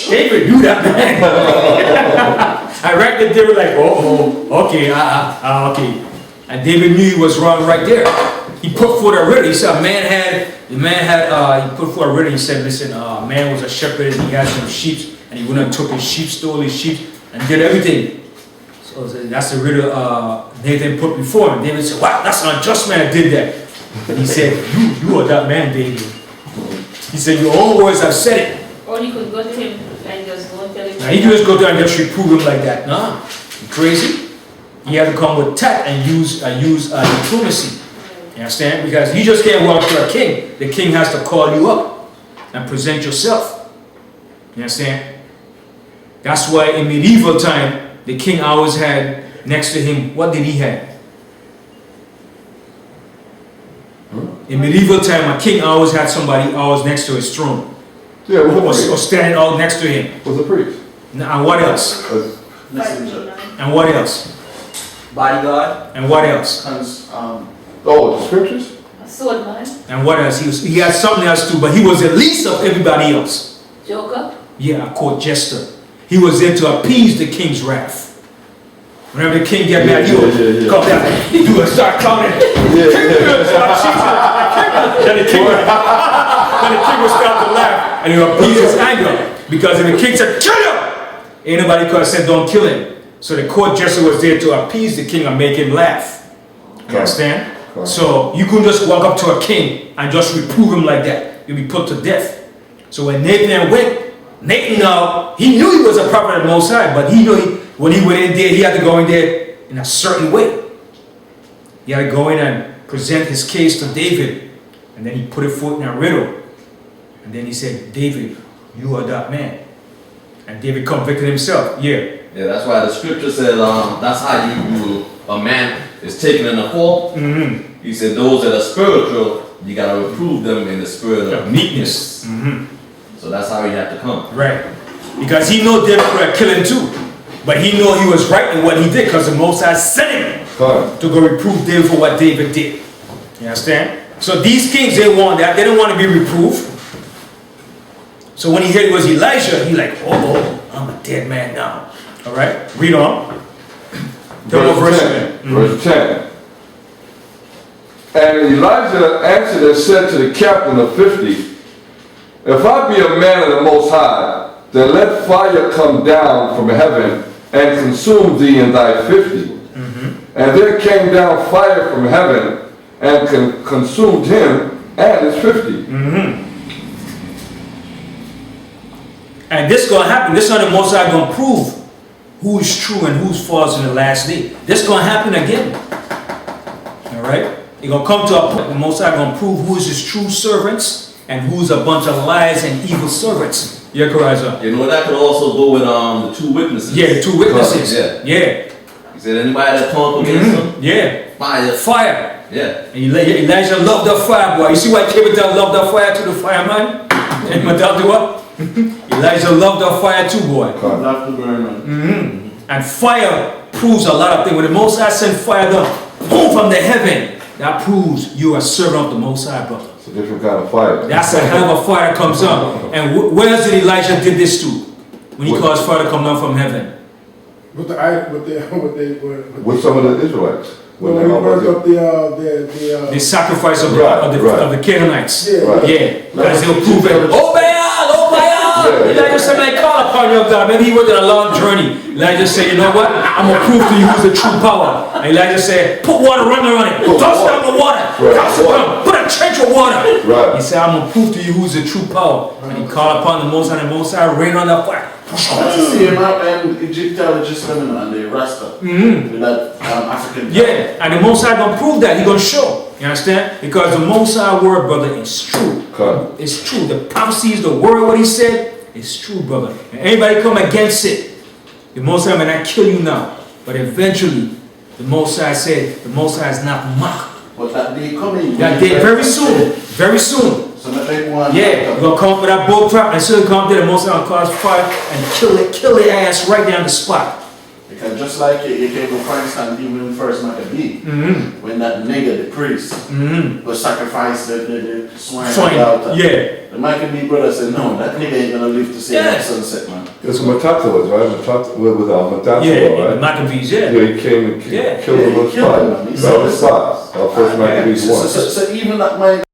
David, you that man. I read that they were like, okay, okay. And David knew he was wrong right there. He put forth a riddle. He said, he put forth a riddle. He said, listen, man was a shepherd and he had some sheep, and he went and took his sheep, stole his sheep, and did everything. So that's the riddle Nathan put before him. David said, wow, that's an unjust man that did that. And he said, you are that man, David. He said, your own words have said it. Or you could go to him and just go and tell him. Now, he could just go there and just reprove him like that. Nah, you crazy? He had to come with tact and use diplomacy. You understand? Because you just can't walk to a king. The king has to call you up and present yourself. You understand? That's why in medieval time, the king always had next to him, what did he have? In medieval time, a king always had somebody always next to his throne. Yeah, or standing out next to him. Was a priest. And what else? And what else? Bodyguard. And what else? The scriptures? A sword man. And what else? He had something else too, but he was the least of everybody else. Joker. Yeah, a court jester. He was there to appease the king's wrath. Whenever the king get mad, he would come down. He would start clowning. Then the king would start to laugh and he would appease his anger. Because if the king said, kill him, ain't nobody could have said, don't kill him. So the court jester was there to appease the king and make him laugh. You understand? So you couldn't just walk up to a king and just reprove him like that. You'll be put to death. So when Nathan went, Nathan he knew he was a prophet of the Most High, but he knew when he went in there, he had to go in there in a certain way. He had to go in and present his case to David, and then he put it forth in a riddle. And then he said, David, you are that man. And David convicted himself. Yeah, that's why the scripture says that's how a man is taken in a fault. Mm-hmm. He said those that are spiritual, you gotta reprove them in the spirit of meekness. Mm-hmm. So that's how he had to come. Right. Because he knew David could have killed him too. But he knew he was right in what he did because the Most High sent him to go reprove David for what David did. You understand? So these kings, they want that. They don't want to be reproved. So when he heard it was Elijah, he like, I'm a dead man now. All right? Read on. Verse 10. Verse 10. And Elijah answered and said to the captain of 50, if I be a man of the Most High, then let fire come down from heaven and consume thee and thy 50. Mm-hmm. And there came down fire from heaven and consumed him and his 50. Mm-hmm. And this is going to happen. This is how the Most High going to prove who is true and who's false in the last day. This is going to happen again. All right? It's going to come to a point. The Most High going to prove who is his true servants and who's a bunch of lies and evil servants. Yeah, correct. You know, that could also go with the two witnesses. Yeah, the two witnesses. Yeah. He said anybody that come up against him, fire. Yeah. And Elijah loved the fire, boy. You see why David loved the fire to the fireman? And Madal do what? Elijah loved the fire too, boy. And fire proves a lot of things. When the Most High sent fire down, boom, from the heaven, that proves you are a servant of the Most High, brother. It's a different kind of fire. That's a hell of a fire that comes down. And where else did Elijah did this to? When he caused fire to come down from heaven? With some of the Israelites. When they burned up the sacrifice of the Canaanites. Because they'll prove it. Oh Baal! Elijah said, I call upon your God. Maybe he went on a long journey. Elijah said, you know what? I'm going to prove to you who's the true power. And Elijah said, put water on it. Toss down the water. Put a trench of water. He said, I'm going to prove to you who's the true power. And he called upon the Most High, and the Most High rained on the fire. That's the same Egyptologists coming on the Rasta. With that African. Yeah, and the Most High going to prove that. He going to show. You understand? Because the Most High word, brother, is true. It's true. The prophecies, the word, what he said, is true, brother. And anybody come against it, the Most High may not kill you now. But eventually, the Most High said, the Most High is not mocked. But that day coming. That day, very soon. Very soon. So you're going to come up with that bull trap, and soon come there, the Most High will cause fire and kill their ass right down the spot. Because just like you can go for instance, even in first Maccabee, when that nigga, the priest, was sacrificed the swine at the altar. Yeah. The Maccabee brother said, no, that nigga ain't gonna live to see that sunset, man. It's Matata was, right? Matata, Matata, Yeah, right? the Maccabees, yeah. Yeah, he came and killed him on the spot. He That was spot. Our first Maccabees won. So even that my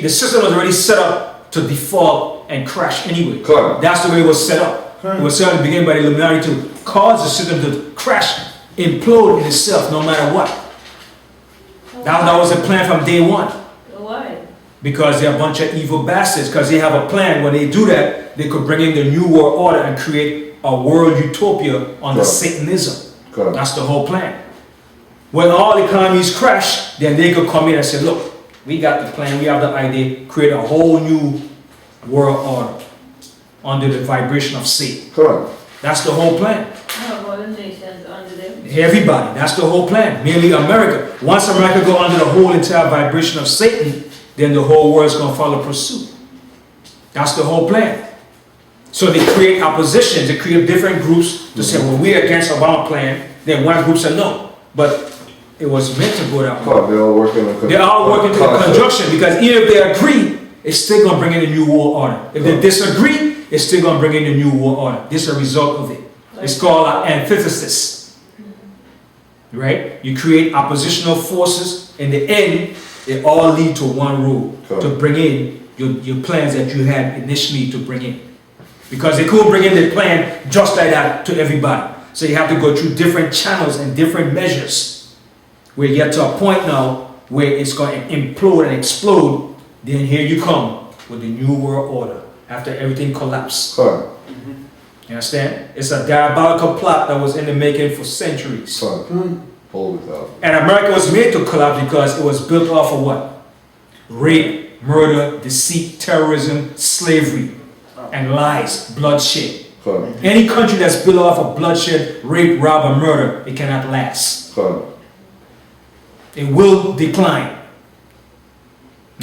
The system was already set up to default and crash anyway. Correct. That's the way it was set up. It was set up to begin by the Illuminati to cause the system to crash, implode in itself, no matter what. That was the plan from day one. Why? Because they're a bunch of evil bastards. Because they have a plan. When they do that, they could bring in the New World Order and create a world utopia under Satanism. Correct. That's the whole plan. When all economies crash, then they could come in and say, look, we got the plan, we have the idea, create a whole new world order under the vibration of Satan. Correct. That's the whole plan. All the nations under them. Everybody, that's the whole plan. Merely America. Once America go under the whole entire vibration of Satan, then the whole world's going to follow pursuit. That's the whole plan. So they create oppositions, they create different groups to say, well, we're against Obama plan. Then one group said no. But it was meant to go that way. They're all working in They're all working in conjunction, because even if they agree, it's still going to bring in a new world order. If they disagree, it's still going to bring in a new world order. This is a result of it. It's called an antithesis. Right? You create oppositional forces. In the end, they all lead to one rule, to bring in your plans that you had initially to bring in. Because they couldn't bring in the plan just like that to everybody. So you have to go through different channels and different measures. Where you get to a point now where it's going to implode and explode. Then here you come with the New World Order after everything collapsed. Correct. You understand? It's a diabolical plot that was in the making for centuries. Hold it out. And America was made to collapse because it was built off of what? Rape, murder, deceit, terrorism, slavery, and lies, bloodshed. Correct. Any country that's built off of bloodshed, rape, rob, and murder, it cannot last. Correct. It will decline.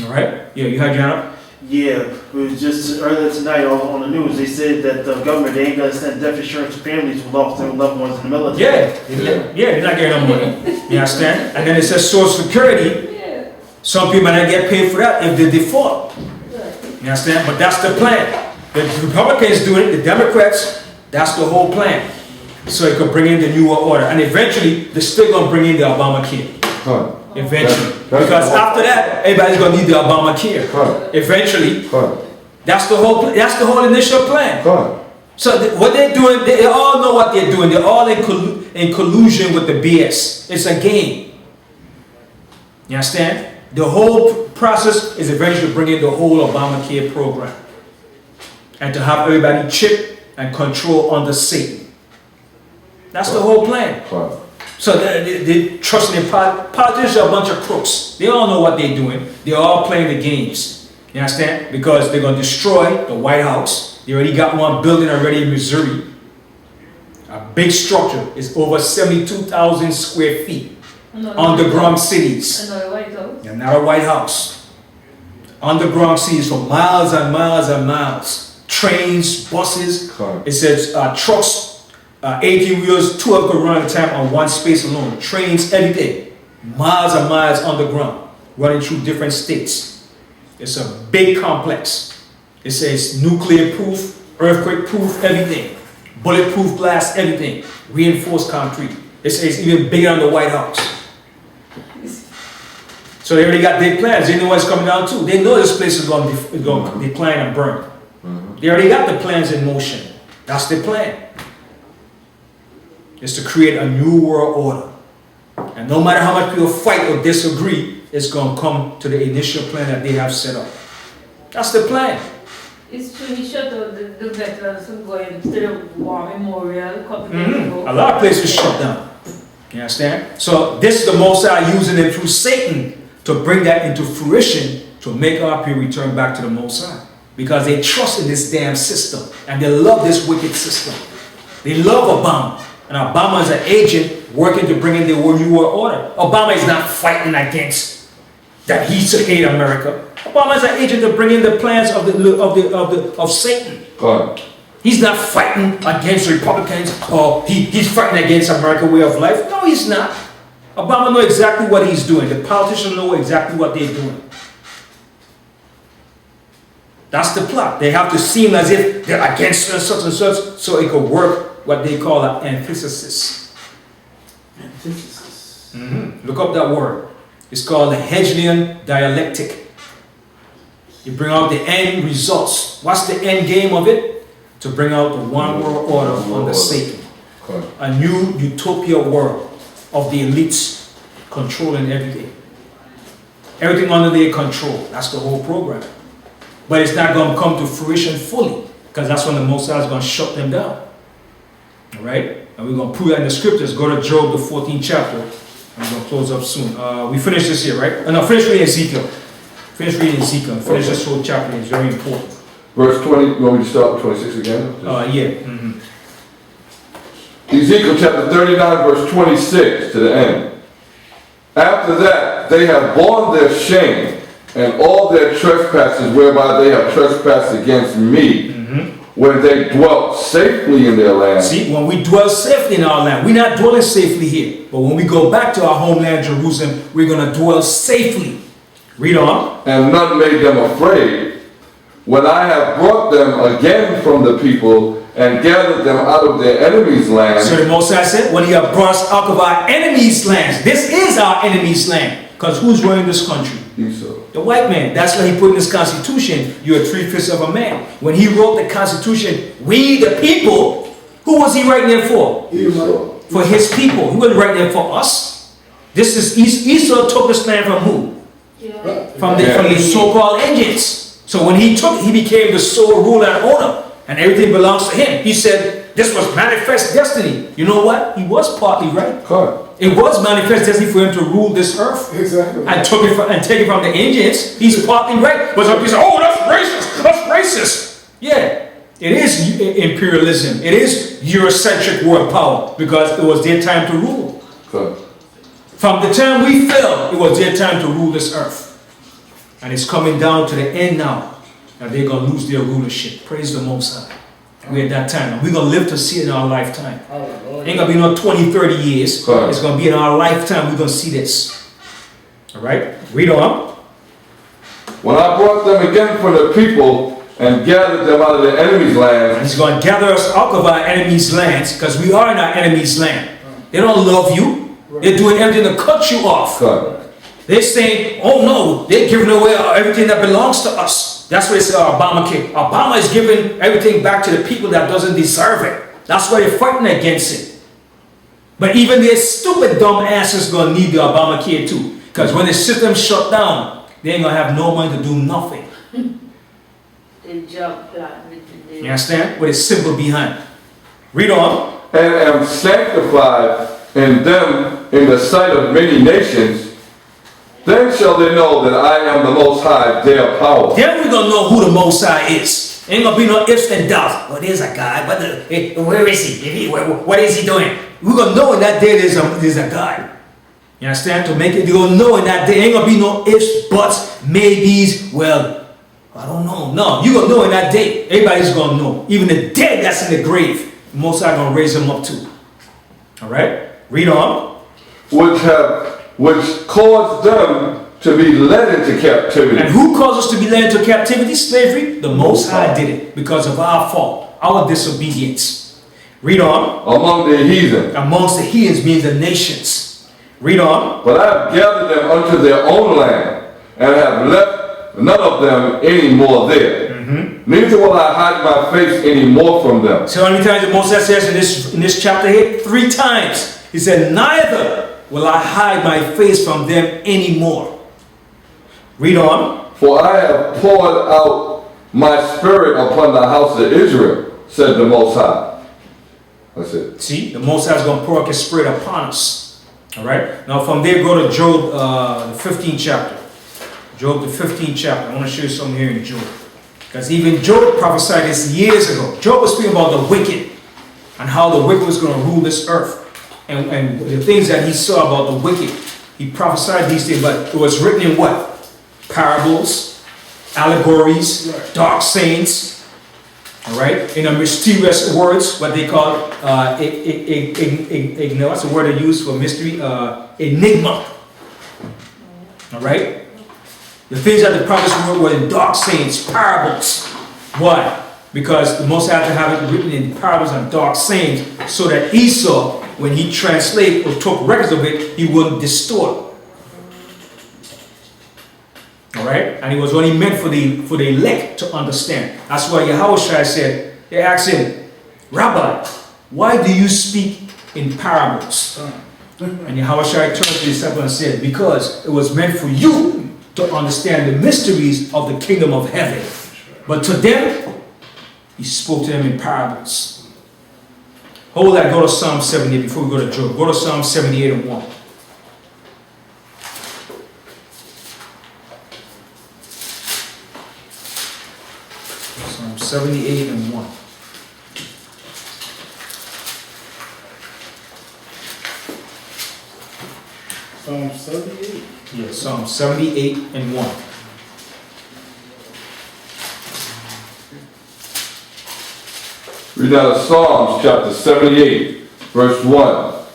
All right? Yeah, you heard Jana? Yeah, it was just earlier tonight on the news. They said that the government, they ain't gonna send death insurance to families who lost their loved ones in the military. Yeah, they're not getting no money. You understand? And then it says Social Security. Yeah. Some people might not get paid for that if they default. Good. You understand? But that's the plan. The Republicans do it, the Democrats, that's the whole plan. So it could bring in the New World Order. And eventually, they're still going to bring in the Obamacare. Eventually. Because after that, everybody's going to need the Obamacare. Eventually. That's the whole initial plan. So what they're doing, they all know what they're doing. They're all in collusion with the BS. It's a game. You understand? The whole process is eventually to bring in the whole Obamacare program. And to have everybody chip and control under Satan. That's the whole plan. So they trust in politicians are a bunch of crooks. They all know what they're doing. They're all playing the games. You understand? Because they're going to destroy the White House. They already got one building already in Missouri. A big structure. It's over 72,000 square feet. Underground cities. Another White House. Another White House. Underground cities for miles and miles and miles. Trains, buses. It says trucks. 18 wheels, 2 of them could run at a time on one space alone. Trains, everything. Miles and miles underground, running through different states. It's a big complex. It says nuclear proof, earthquake proof, everything. Bulletproof glass, everything. Reinforced concrete. It says even bigger than the White House. So they already got their plans. They know what's coming down to. They know this place is going to decline and burn. They already got the plans in motion. That's the plan. Is to create a new world order. And no matter how much people fight or disagree, it's going to come to the initial plan that they have set up. That's the plan. It's true, he shut out the veterans from going to the War Memorial a couple days ago. A lot of places shut down. You understand? So this is the Most High using them through Satan to bring that into fruition to make our people return back to the Most High. Because they trust in this damn system. And they love this wicked system. They love Obama. And Obama is an agent working to bring in the New World Order. Obama is not fighting against that he should hate America. Obama is an agent to bring in the plans of Satan. He's not fighting against Republicans or he's fighting against America's way of life. No, he's not. Obama knows exactly what he's doing. The politicians know exactly what they're doing. That's the plot. They have to seem as if they're against such and such so it could work. What they call an antithesis. Look up that word. It's called the Hegelian dialectic. You bring out the end results. What's the end game of it? To bring out the one world order under Satan. A new utopia world of the elites controlling everything. Everything under their control. That's the whole program. But it's not going to come to fruition fully, because that's when the Most High is going to shut them down. All right? And we're going to prove that in the scriptures. Go to Job, the 14th chapter. And we're going to close up soon. We finished this here, right? No, finish reading Ezekiel. Finish reading Ezekiel. Finish this whole chapter. It's very important. Verse 20, you want me to start with 26 again? Yeah. Ezekiel chapter 39, verse 26 to the end. After that, they have borne their shame and all their trespasses whereby they have trespassed against me, when they dwelt safely in their land. See, when we dwell safely in our land, we're not dwelling safely here. But when we go back to our homeland, Jerusalem, we're going to dwell safely. Read on. And none made them afraid. When I have brought them again from the people and gathered them out of their enemies' land. So the Most High said, when you have brought us out of our enemies' lands, this is our enemies' land. Because who's running this country? Esau. The white man. That's why he put in his constitution, you're 3/5 of a man. When he wrote the constitution, we the people, who was he writing it for? Esau. For his people. He wasn't writing it for us. This is Esau took this land from who? From the so-called Indians. So when he took, he became the sole ruler and owner, and everything belongs to him. He said this was manifest destiny. You know what? He was partly right. God. It was manifest destiny for him to rule this earth. Exactly. And take it from the Indians. He's partly right. But some people say, oh, that's racist. That's racist. Yeah, it is imperialism. It is Eurocentric world power, because it was their time to rule. God. From the time we fell, it was their time to rule this earth. And it's coming down to the end now. And they're going to lose their rulership. Praise the Most High. We're at that time. And we're going to live to see it in our lifetime. Ain't going to be no 20, 30 years. Right. It's going to be in our lifetime. We're going to see this. All right? Read on. When I brought them again from the people and gathered them out of their enemies' And land. he's going to gather us out of our enemies' lands, because we are in our enemies' land. They don't love you. They're doing everything to cut you off. God. They're saying, oh no, they're giving away everything that belongs to us. That's what it's Obamacare. Obama is giving everything back to the people that doesn't deserve it. That's why they're fighting against it. But even their stupid dumb asses going to need the Obamacare too. Because when the system shut down, they ain't going to have no money to do nothing. The job plan. You understand? What is simple behind. Read on. And am sanctified in them in the sight of many nations. Then shall they know that I am the Most High, their power. Then we're going to know who the Most High is. Ain't going to be no ifs and doubts. Well, there's a guy. Where is he? What is he doing? We're going to know in that day there's a God. You understand? To make it, you're going to know in that day. Ain't going to be no ifs, buts, maybes. Well, I don't know. No, you're going to know in that day. Everybody's going to know. Even the dead that's in the grave, the Most High going to raise them up too. All right? Read on. Which caused them to be led into captivity. And who caused us to be led into captivity, slavery? The Most High did it because of our fault, our disobedience. Read on. Among the heathen. Amongst the heathens means the nations. Read on. But I have gathered them unto their own land, and have left none of them any more there. Neither will I hide my face any more from them. So how many times the Most High says in this chapter here? 3 times. He said, neither will I hide my face from them anymore. Read on. For I have poured out my spirit upon the house of Israel, said the Most High. That's it. See, the Most High is going to pour out his spirit upon us. All right. Now from there, go to Job, the 15th chapter. Job, the 15th chapter. I want to show you something here in Job. Because even Job prophesied this years ago. Job was speaking about the wicked and how the wicked was going to rule this earth. And the things that he saw about the wicked. He prophesied these things, but it was written in what? Parables, allegories, dark sayings. All right? In a mysterious words, what they call, what's the word they use for mystery? Enigma. All right? The things that the prophets were in dark sayings, parables. Why? Because the Most High had to have it written in parables and dark sayings so that Esau, when he translated or took records of it, he wouldn't distort. All right, and it was only meant for the elect to understand. That's why Yahushua said, they asked him, Rabbi, why do you speak in parables? And Yahushua turned to the disciple and said, because it was meant for you to understand the mysteries of the kingdom of heaven. But to them, he spoke to them in parables. Hold that, go to Psalm 78 before we go to Job. Go to Psalm 78 and 1. Psalm 78 and 1. Psalm 78. Yeah, Psalm 78 and 1. Read out of Psalms chapter 78, verse 1.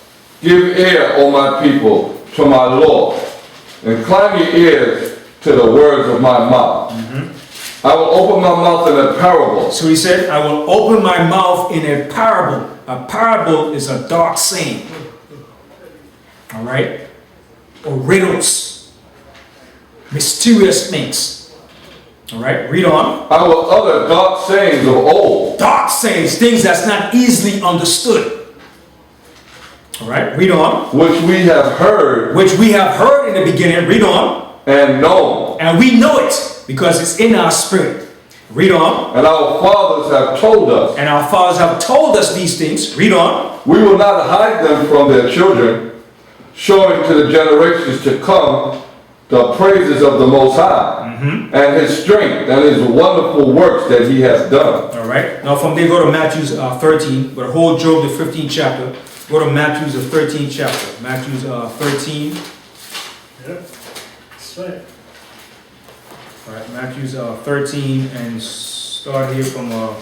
Give ear, O my people, to my law. Incline your ears to the words of my mouth. I will open my mouth in a parable. So he said, I will open my mouth in a parable. A parable is a dark saying. All right? Or riddles. Mysterious things. All right, read on. I will utter dark sayings of old. Dark sayings, things that's not easily understood. All right, read on. Which we have heard. Which we have heard in the beginning. Read on. And known. And we know it because it's in our spirit. Read on. And our fathers have told us. And our fathers have told us these things. Read on. We will not hide them from their children, showing to the generations to come the praises of the Most High, and His strength and His wonderful works that He has done. All right. Now from there, go to Matthew 13. But hold Job, the 15th chapter. Go to Matthew, the 13th chapter. Matthew 13. Yep. That's right. All right. Matthew 13, and start here from the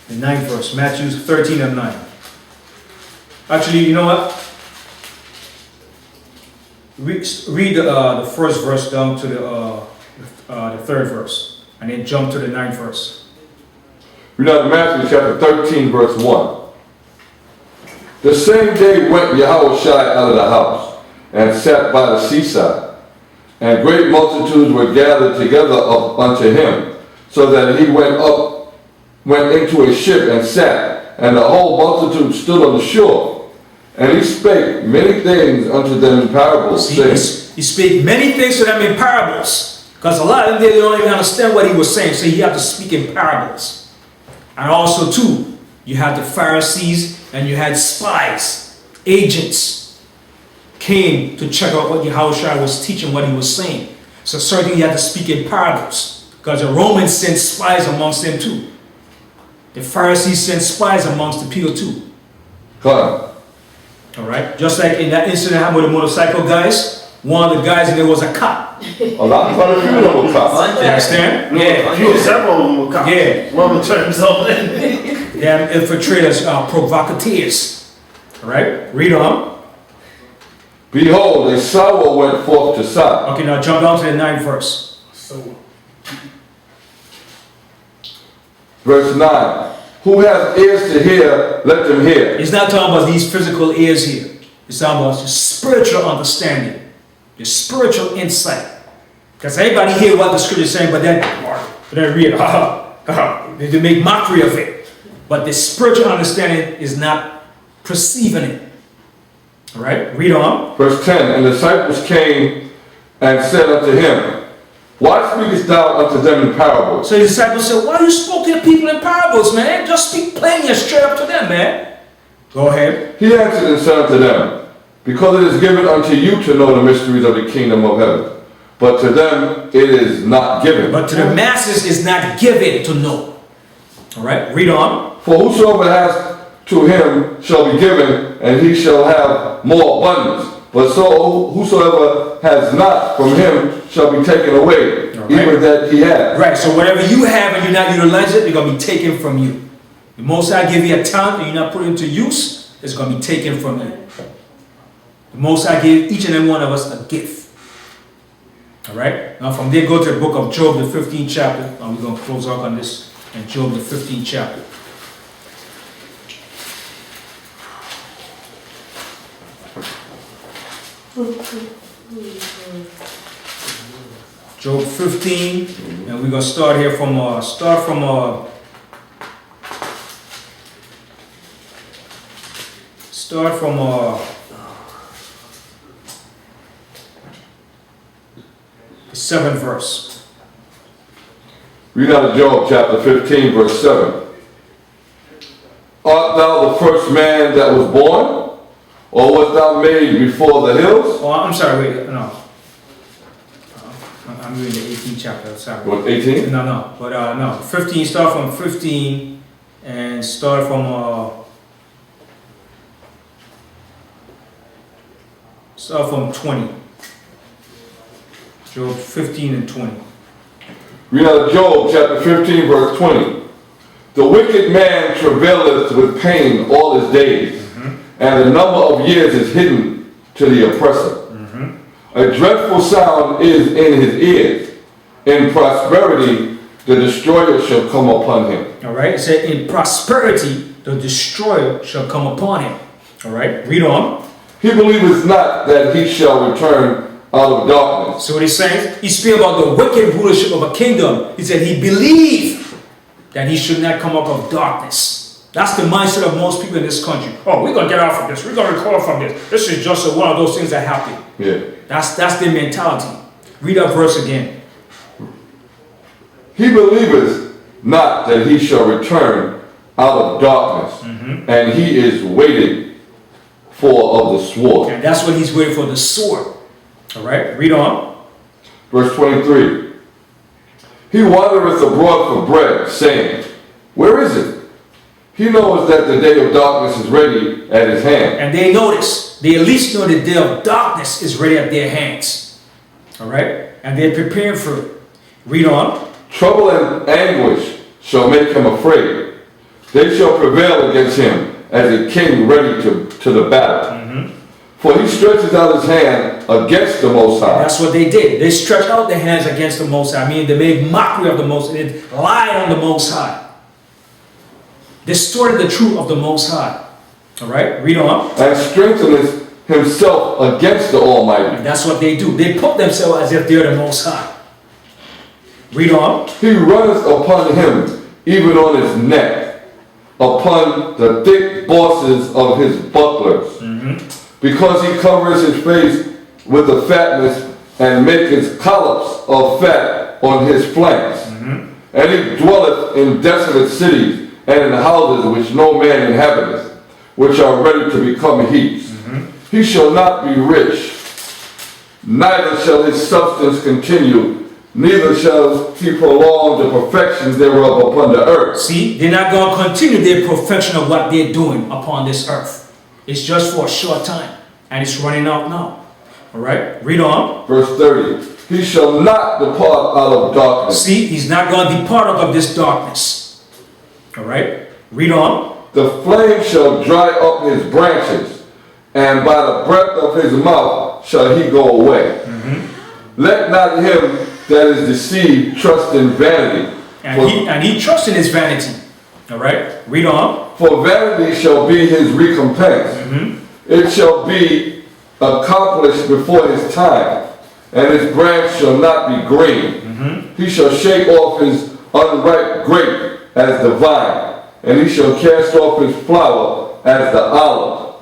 9th verse. Matthew 13 and 9. Actually, you know what? Read the first verse down to the third verse, and then jump to the 9th verse. Read out Matthew chapter 13, verse 1. The same day went Yahushua out of the house, and sat by the seaside. And great multitudes were gathered together up unto him, so that he went into a ship and sat, and the whole multitude stood on the shore. And he spake many things unto them in parables, saying, He spake many things to them in parables, because a lot of them, they don't even understand what he was saying, so he had to speak in parables. And also too, you had the Pharisees and you had spies, agents, came to check out what Yahushua was teaching, what he was saying. So certainly he had to speak in parables, because the Romans sent spies amongst them too. The Pharisees sent spies amongst the people too. Come. All right, just like in that incident happened with the motorcycle guys, one of the guys in there was a cop. A lot of few of them were cops. You understand? Yeah. Several of them were cops. Yeah. One of them turned himself in. Them infiltrators are provocateurs. All right, read on. Behold, a sower went forth to sow. Okay, now jump down to the 9th verse. So, Verse 9. Who has ears to hear, let them hear. It's not talking about these physical ears here. It's talking about your spiritual understanding, your spiritual insight. Because everybody hear what the scripture is saying, but then read it. They make mockery of it. But the spiritual understanding is not perceiving it. All right, read on. Verse 10. And the disciples came and said unto him, why speakest thou unto them in parables? So the disciples said, why you spoke to the people in parables, man? Just speak plainly and straight up to them, man. Go ahead. He answered and said unto them, because it is given unto you to know the mysteries of the kingdom of heaven, but to them it is not given. But to the masses is not given to know. All right, read on. For whosoever has to him shall be given, and he shall have more abundance. But so whosoever has not, from him shall be taken away, even that he has. Right, so whatever you have and you're not utilizing it, it's going to be taken from you. The Most High give you a talent and you're not putting it to use, it's going to be taken from you. The Most High gave each and every one of us a gift. All right, now from there go to the book of Job, the 15th chapter. And we're going to close out on this in Job, the 15th chapter. Job 15, and we're gonna start here from the 7th verse. Read out of Job chapter 15, verse 7. Art thou the first man that was born? Or wast thou made before the hills? Oh, I'm sorry, wait, no. I'm reading the 18th chapter, sorry. What, 18? No, but no. 15, start from 15 and start from 20. Job 15 and 20. Read out of Job chapter 15, verse 20. The wicked man travaileth with pain all his days, and the number of years is hidden to the oppressor. A dreadful sound is in his ears. In prosperity, the destroyer shall come upon him. All right, it said, in prosperity, the destroyer shall come upon him. All right, read on. He believeth not that he shall return out of darkness. So what he's saying, he speaks about the wicked rulership of a kingdom. He said he believed that he should not come up of darkness. That's the mindset of most people in this country. Oh, we're going to get out from this. We're going to recover from this. This is just one of those things that happen. Yeah. That's their mentality. Read that verse again. He believeth not that he shall return out of darkness, and he is waited for of the sword. And that's what he's waiting for, the sword. All right, read on. Verse 23. He wandereth abroad for bread, saying, where is it? He knows that the day of darkness is ready at his hand. And they notice, they at least know the day of darkness is ready at their hands. All right, and they're preparing for it. Read on. Trouble and anguish shall make him afraid. They shall prevail against him as a king ready to the battle. For he stretches out his hand against the Most High. That's what they did. They stretched out their hands against the Most High. I mean, they made mockery of the Most High. They lied on the Most High. Distorted the truth of the Most High. All right, read on. And strengtheneth himself against the Almighty. And that's what they do. They put themselves as if they're the Most High. Read on. He runneth upon him, even on his neck, upon the thick bosses of his bucklers. Because he covers his face with the fatness and maketh collops of fat on his flanks. And he dwelleth in desolate cities and in houses which no man inhabiteth, which are ready to become heaps. He shall not be rich, neither shall his substance continue, neither shall he prolong the perfections thereof upon the earth. See, they're not going to continue their perfection of what they're doing upon this earth. It's just for a short time, and it's running out now. All right, read on. Verse 30. He shall not depart out of darkness. See, he's not going to depart out of this darkness. All right, read on. The flame shall dry up his branches, and by the breath of his mouth shall he go away. Let not him that is deceived trust in vanity. And he trusts in his vanity. All right, read on. For vanity shall be his recompense. It shall be accomplished before his time, and his branch shall not be green. He shall shake off his unripe grape as the vine, and he shall cast off his flower as the olive.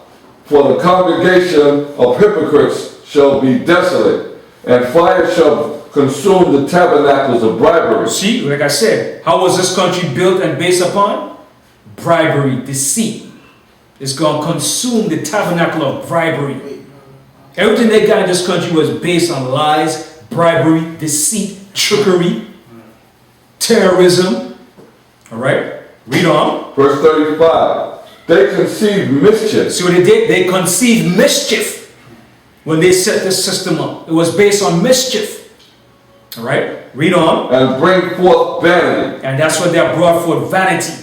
For the congregation of hypocrites shall be desolate, and fire shall consume the tabernacles of bribery. See, like I said, how was this country built and based upon? Bribery, deceit. It's going to consume the tabernacle of bribery. Everything they got in this country was based on lies, bribery, deceit, trickery, terrorism. All right, read on. Verse 35. They conceived mischief. See what they did? They conceived mischief when they set this system up. It was based on mischief. All right, read on. And bring forth vanity. And that's what they brought forth, vanity.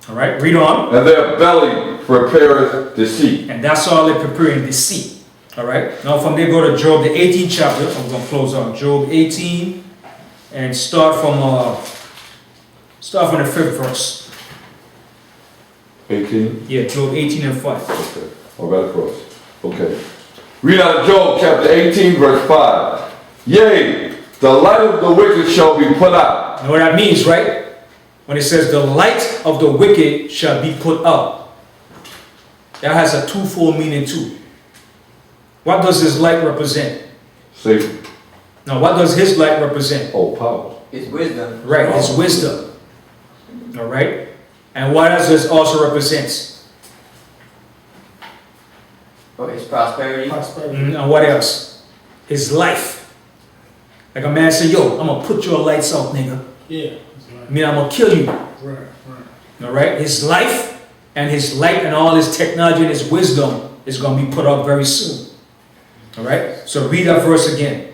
All right, read on. And their belly prepareth deceit. And that's all they're preparing, deceit. All right, now from there go to Job, the 18th chapter. I'm going to close out Job 18 and start from the 5th verse. 18? Yeah, Job 18 and 5. Okay. All right across. Okay. Read out of Job chapter 18 verse 5. Yea, the light of the wicked shall be put out. Know what that means, right? When it says the light of the wicked shall be put out. That has a twofold meaning too. What does his light represent? Satan. Now what does his light represent? Oh, power. It's wisdom. Right, his wisdom. Alright? And what does this also represent? Or his prosperity. And what else? His life. Like a man say, yo, I'm gonna put your lights out, nigga. Yeah. I mean, I'm gonna kill you. Right. Alright? His life and his light and all his technology and his wisdom is gonna be put out very soon. Alright? So read that verse again.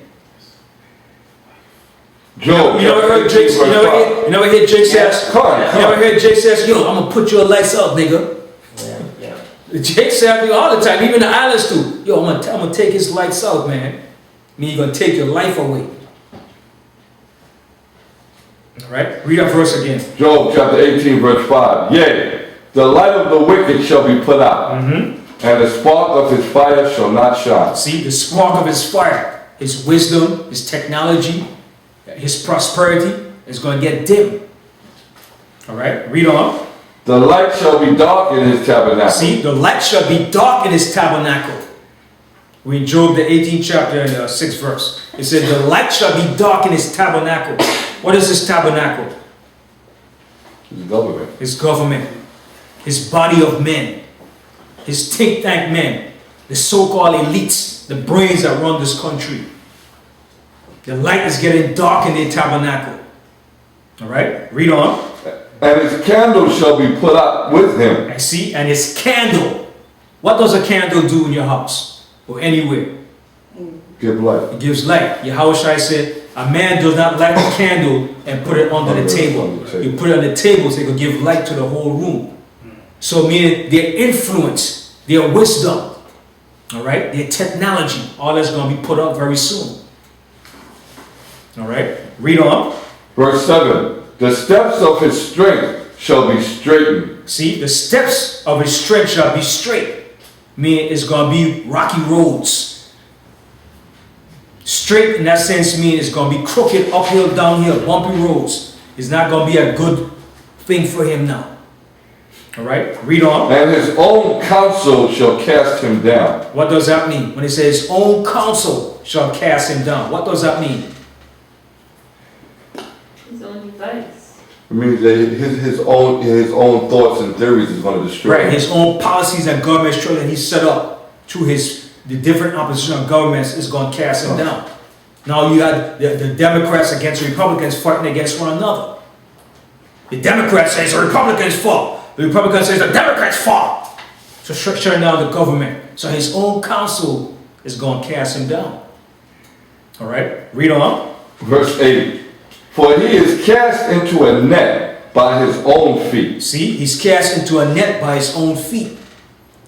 Job. You never heard Jake, you never hear Jake says, Come on. you never heard Jake says, yo, I'm gonna put your lights up, nigga. Yeah. Jake said all the time, even the islands too. Yo, I'm gonna take his lights out, man. I mean, you're gonna take your life away. Alright? Read that verse again. Job chapter 18 verse 5. Yea, the light of the wicked shall be put out, and the spark of his fire shall not shine. See, the spark of his fire, his wisdom, his technology, his prosperity is going to get dim. Alright? Read on. The light shall be dark in his tabernacle. See, the light shall be dark in his tabernacle. We in Job the 18th chapter and 6th verse. It said, the light shall be dark in his tabernacle. What is his tabernacle? His government. His government. His body of men. His think tank men. The so-called elites. The brains that run this country. The light is getting dark in their tabernacle. Alright? Read on. And his candle shall be put out with him. And see, and his candle. What does a candle do in your house? Or anywhere? Give light. It gives light. Yahushua said, a man does not light a candle and put it under the table. You put it on the table so it will give light to the whole room. So meaning their influence, their wisdom, alright, their technology, all that's going to be put up very soon. Alright, read on. Verse 7. The steps of his strength shall be straightened. See, the steps of his strength shall be straight. Meaning it's going to be rocky roads. Straight in that sense means it's going to be crooked, uphill, downhill, bumpy roads. It's not going to be a good thing for him now. Alright, read on. And his own counsel shall cast him down. What does that mean? When it says his own counsel shall cast him down. What does that mean? His own device. It means that his own thoughts and theories is going to destroy him. Right, his own policies and government structure that he set up through the different opposition governments is going to cast him down. Now you got the Democrats against the Republicans fighting against one another. The Democrats say it's the Republicans' fault. The Republicans say it's the Democrats' fault. So shutting down the government. So his own counsel is going to cast him down. Alright, read on. Verse 8. For he is cast into a net by his own feet. See, he's cast into a net by his own feet.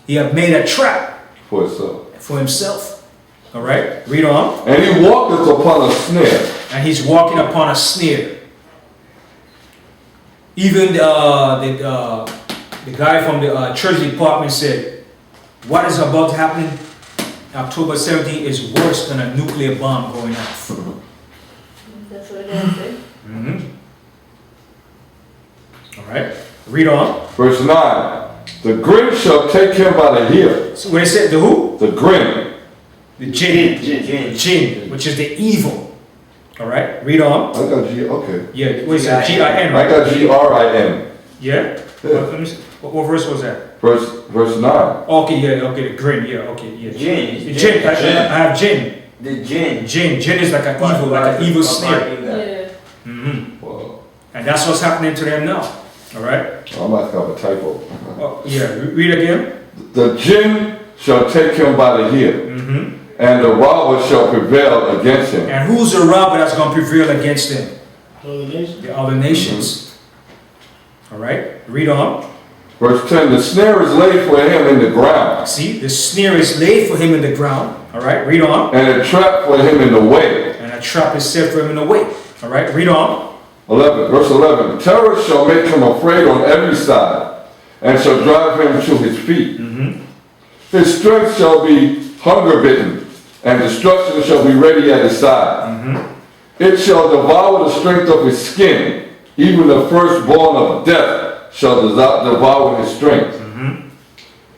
He have made a trap For himself. for himself. Alright, read on. And he walketh upon a snare. And he's walking upon a snare. Even the guy from the church department said, what is about to happen October 17th is worse than a nuclear bomb going off. That's what they say. Alright, read on. Verse 9. The grin shall take him by the heel. So when it said the who? The grin. The jinn. Jinn. Jinn, which is the evil. Alright, read on. I got G, okay. Yeah, what is it? G-I-N, I right? got G-R-I-N. Yeah? Yeah. Let me see. What verse was that? Verse 9. Okay, yeah, okay, the grin, yeah, okay, yeah. Jinn. The jinn, I have jinn. The jinn. Jinn is like an evil snare. Yeah. Wow. And that's what's happening to them now. Alright? I might have a typo. Oh, yeah, read again. The jinn shall take him by the heel, and the robber shall prevail against him. And who's the robber that's going to prevail against them? Other nations. The other nations. Alright, read on. Verse 10. The snare is laid for him in the ground, See, the snare is laid for him in the ground. Alright, read on. and a trap for him in the way. And a trap is set for him in the way. Alright, read on. 11. Verse 11. Terror shall make him afraid on every side, and shall drive him to his feet. His strength shall be hunger bitten, and destruction shall be ready at his side. It shall devour the strength of his skin, even the firstborn of death shall devour his strength.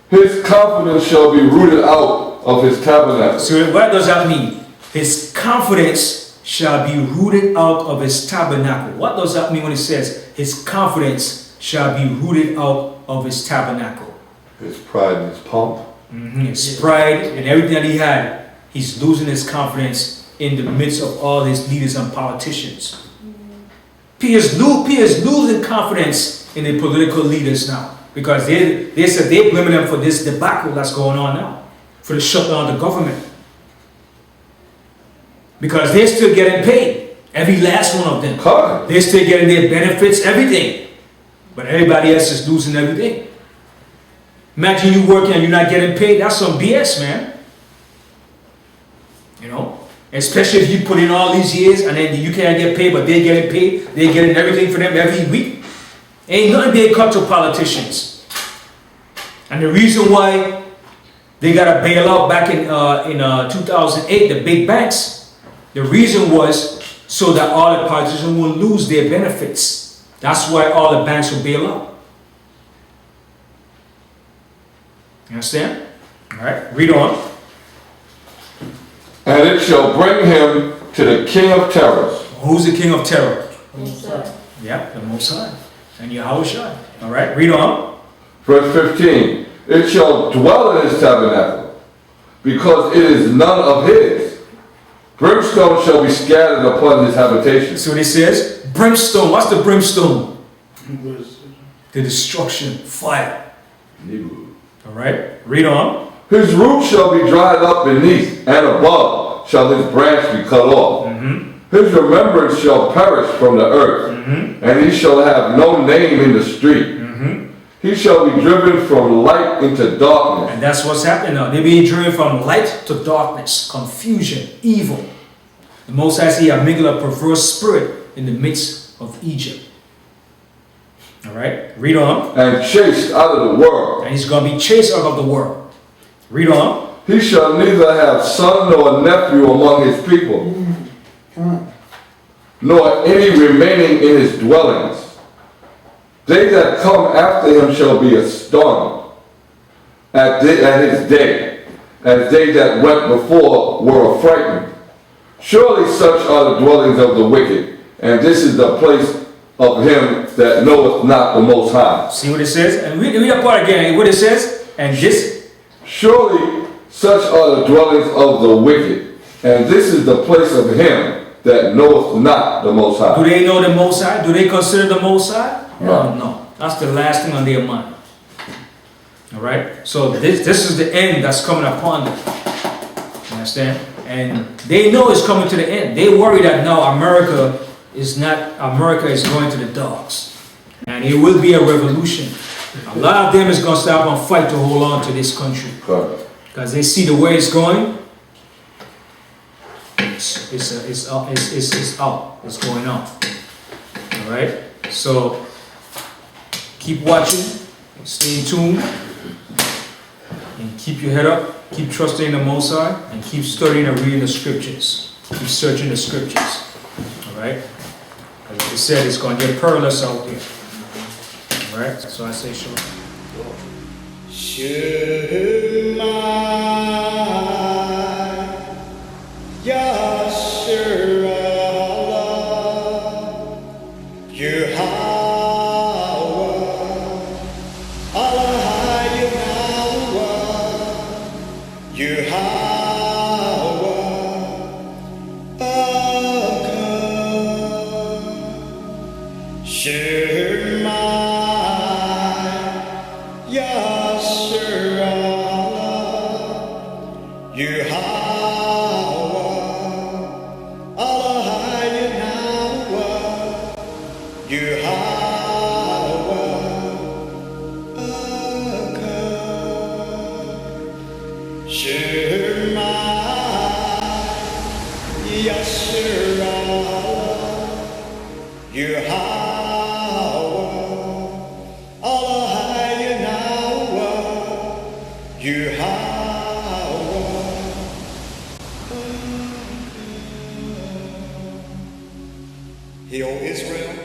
His confidence shall be rooted out of his tabernacle. So what does that mean? His confidence shall be rooted out of his tabernacle. What does that mean when it says his confidence shall be rooted out of his tabernacle? His pride and his pomp. His pride and everything that he had, he's losing his confidence in the midst of all his leaders and politicians. He is losing confidence in the political leaders now. Because they said they're blaming them for this debacle that's going on now. For the shutdown of the government. Because they're still getting paid. Every last one of them. They're still getting their benefits, everything. But everybody else is losing everything. Imagine you working and you're not getting paid. That's some BS, man. You know? Especially if you put in all these years and then you can't get paid, but they're getting paid. They're getting everything for them every week. Ain't nothing being cut to politicians. And the reason why they got a bailout back in 2008, the big banks, the reason was so that all the politicians will lose their benefits. That's why all the banks will bail out. You understand? All right, read on. And it shall bring him to the King of Terrors. Who's the King of Terror? Most High. Yeah, the Most High. And Yahushua. All right, read on. Verse 15. It shall dwell in his tabernacle, because it is none of his. Brimstone shall be scattered upon his habitation. So it says, brimstone. What's the brimstone? The destruction, fire. All right, read on. His root shall be dried up beneath, and above shall his branch be cut off. His remembrance shall perish from the earth, and he shall have no name in the street. He shall be driven from light into darkness. And that's what's happening now. They're being driven from light to darkness, confusion, evil. The Most High see a mingled perverse spirit in the midst of Egypt. All right, read on. And chased out of the world. And he's going to be chased out of the world. Read on. He shall neither have son nor nephew among his people, nor any remaining in his dwellings. They that come after him shall be astonished at his day, as they that went before were affrighted. Surely such are the dwellings of the wicked, and this is the place of him that knoweth not the Most High. See what it says? And read that part again. What it says? And this. Surely such are the dwellings of the wicked, and this is the place of him that knoweth not the Most High. Do they know the Most High? Do they consider the Most High? No. No. That's the last thing on their mind. All right? So this is the end that's coming upon them. You understand? And they know it's coming to the end. They worry that now America is going to the dogs. And it will be a revolution. A lot of them is going to start and fight to hold on to this country. Because they see the way it's going. It's out. It's going on. All right? So keep watching, stay tuned, and keep your head up, keep trusting the Most High, and keep studying and reading the scriptures. Keep searching the scriptures. Alright? Like I said, it's going to get perilous out there. Alright? So I say shalom. Shema Yasherah you O Israel.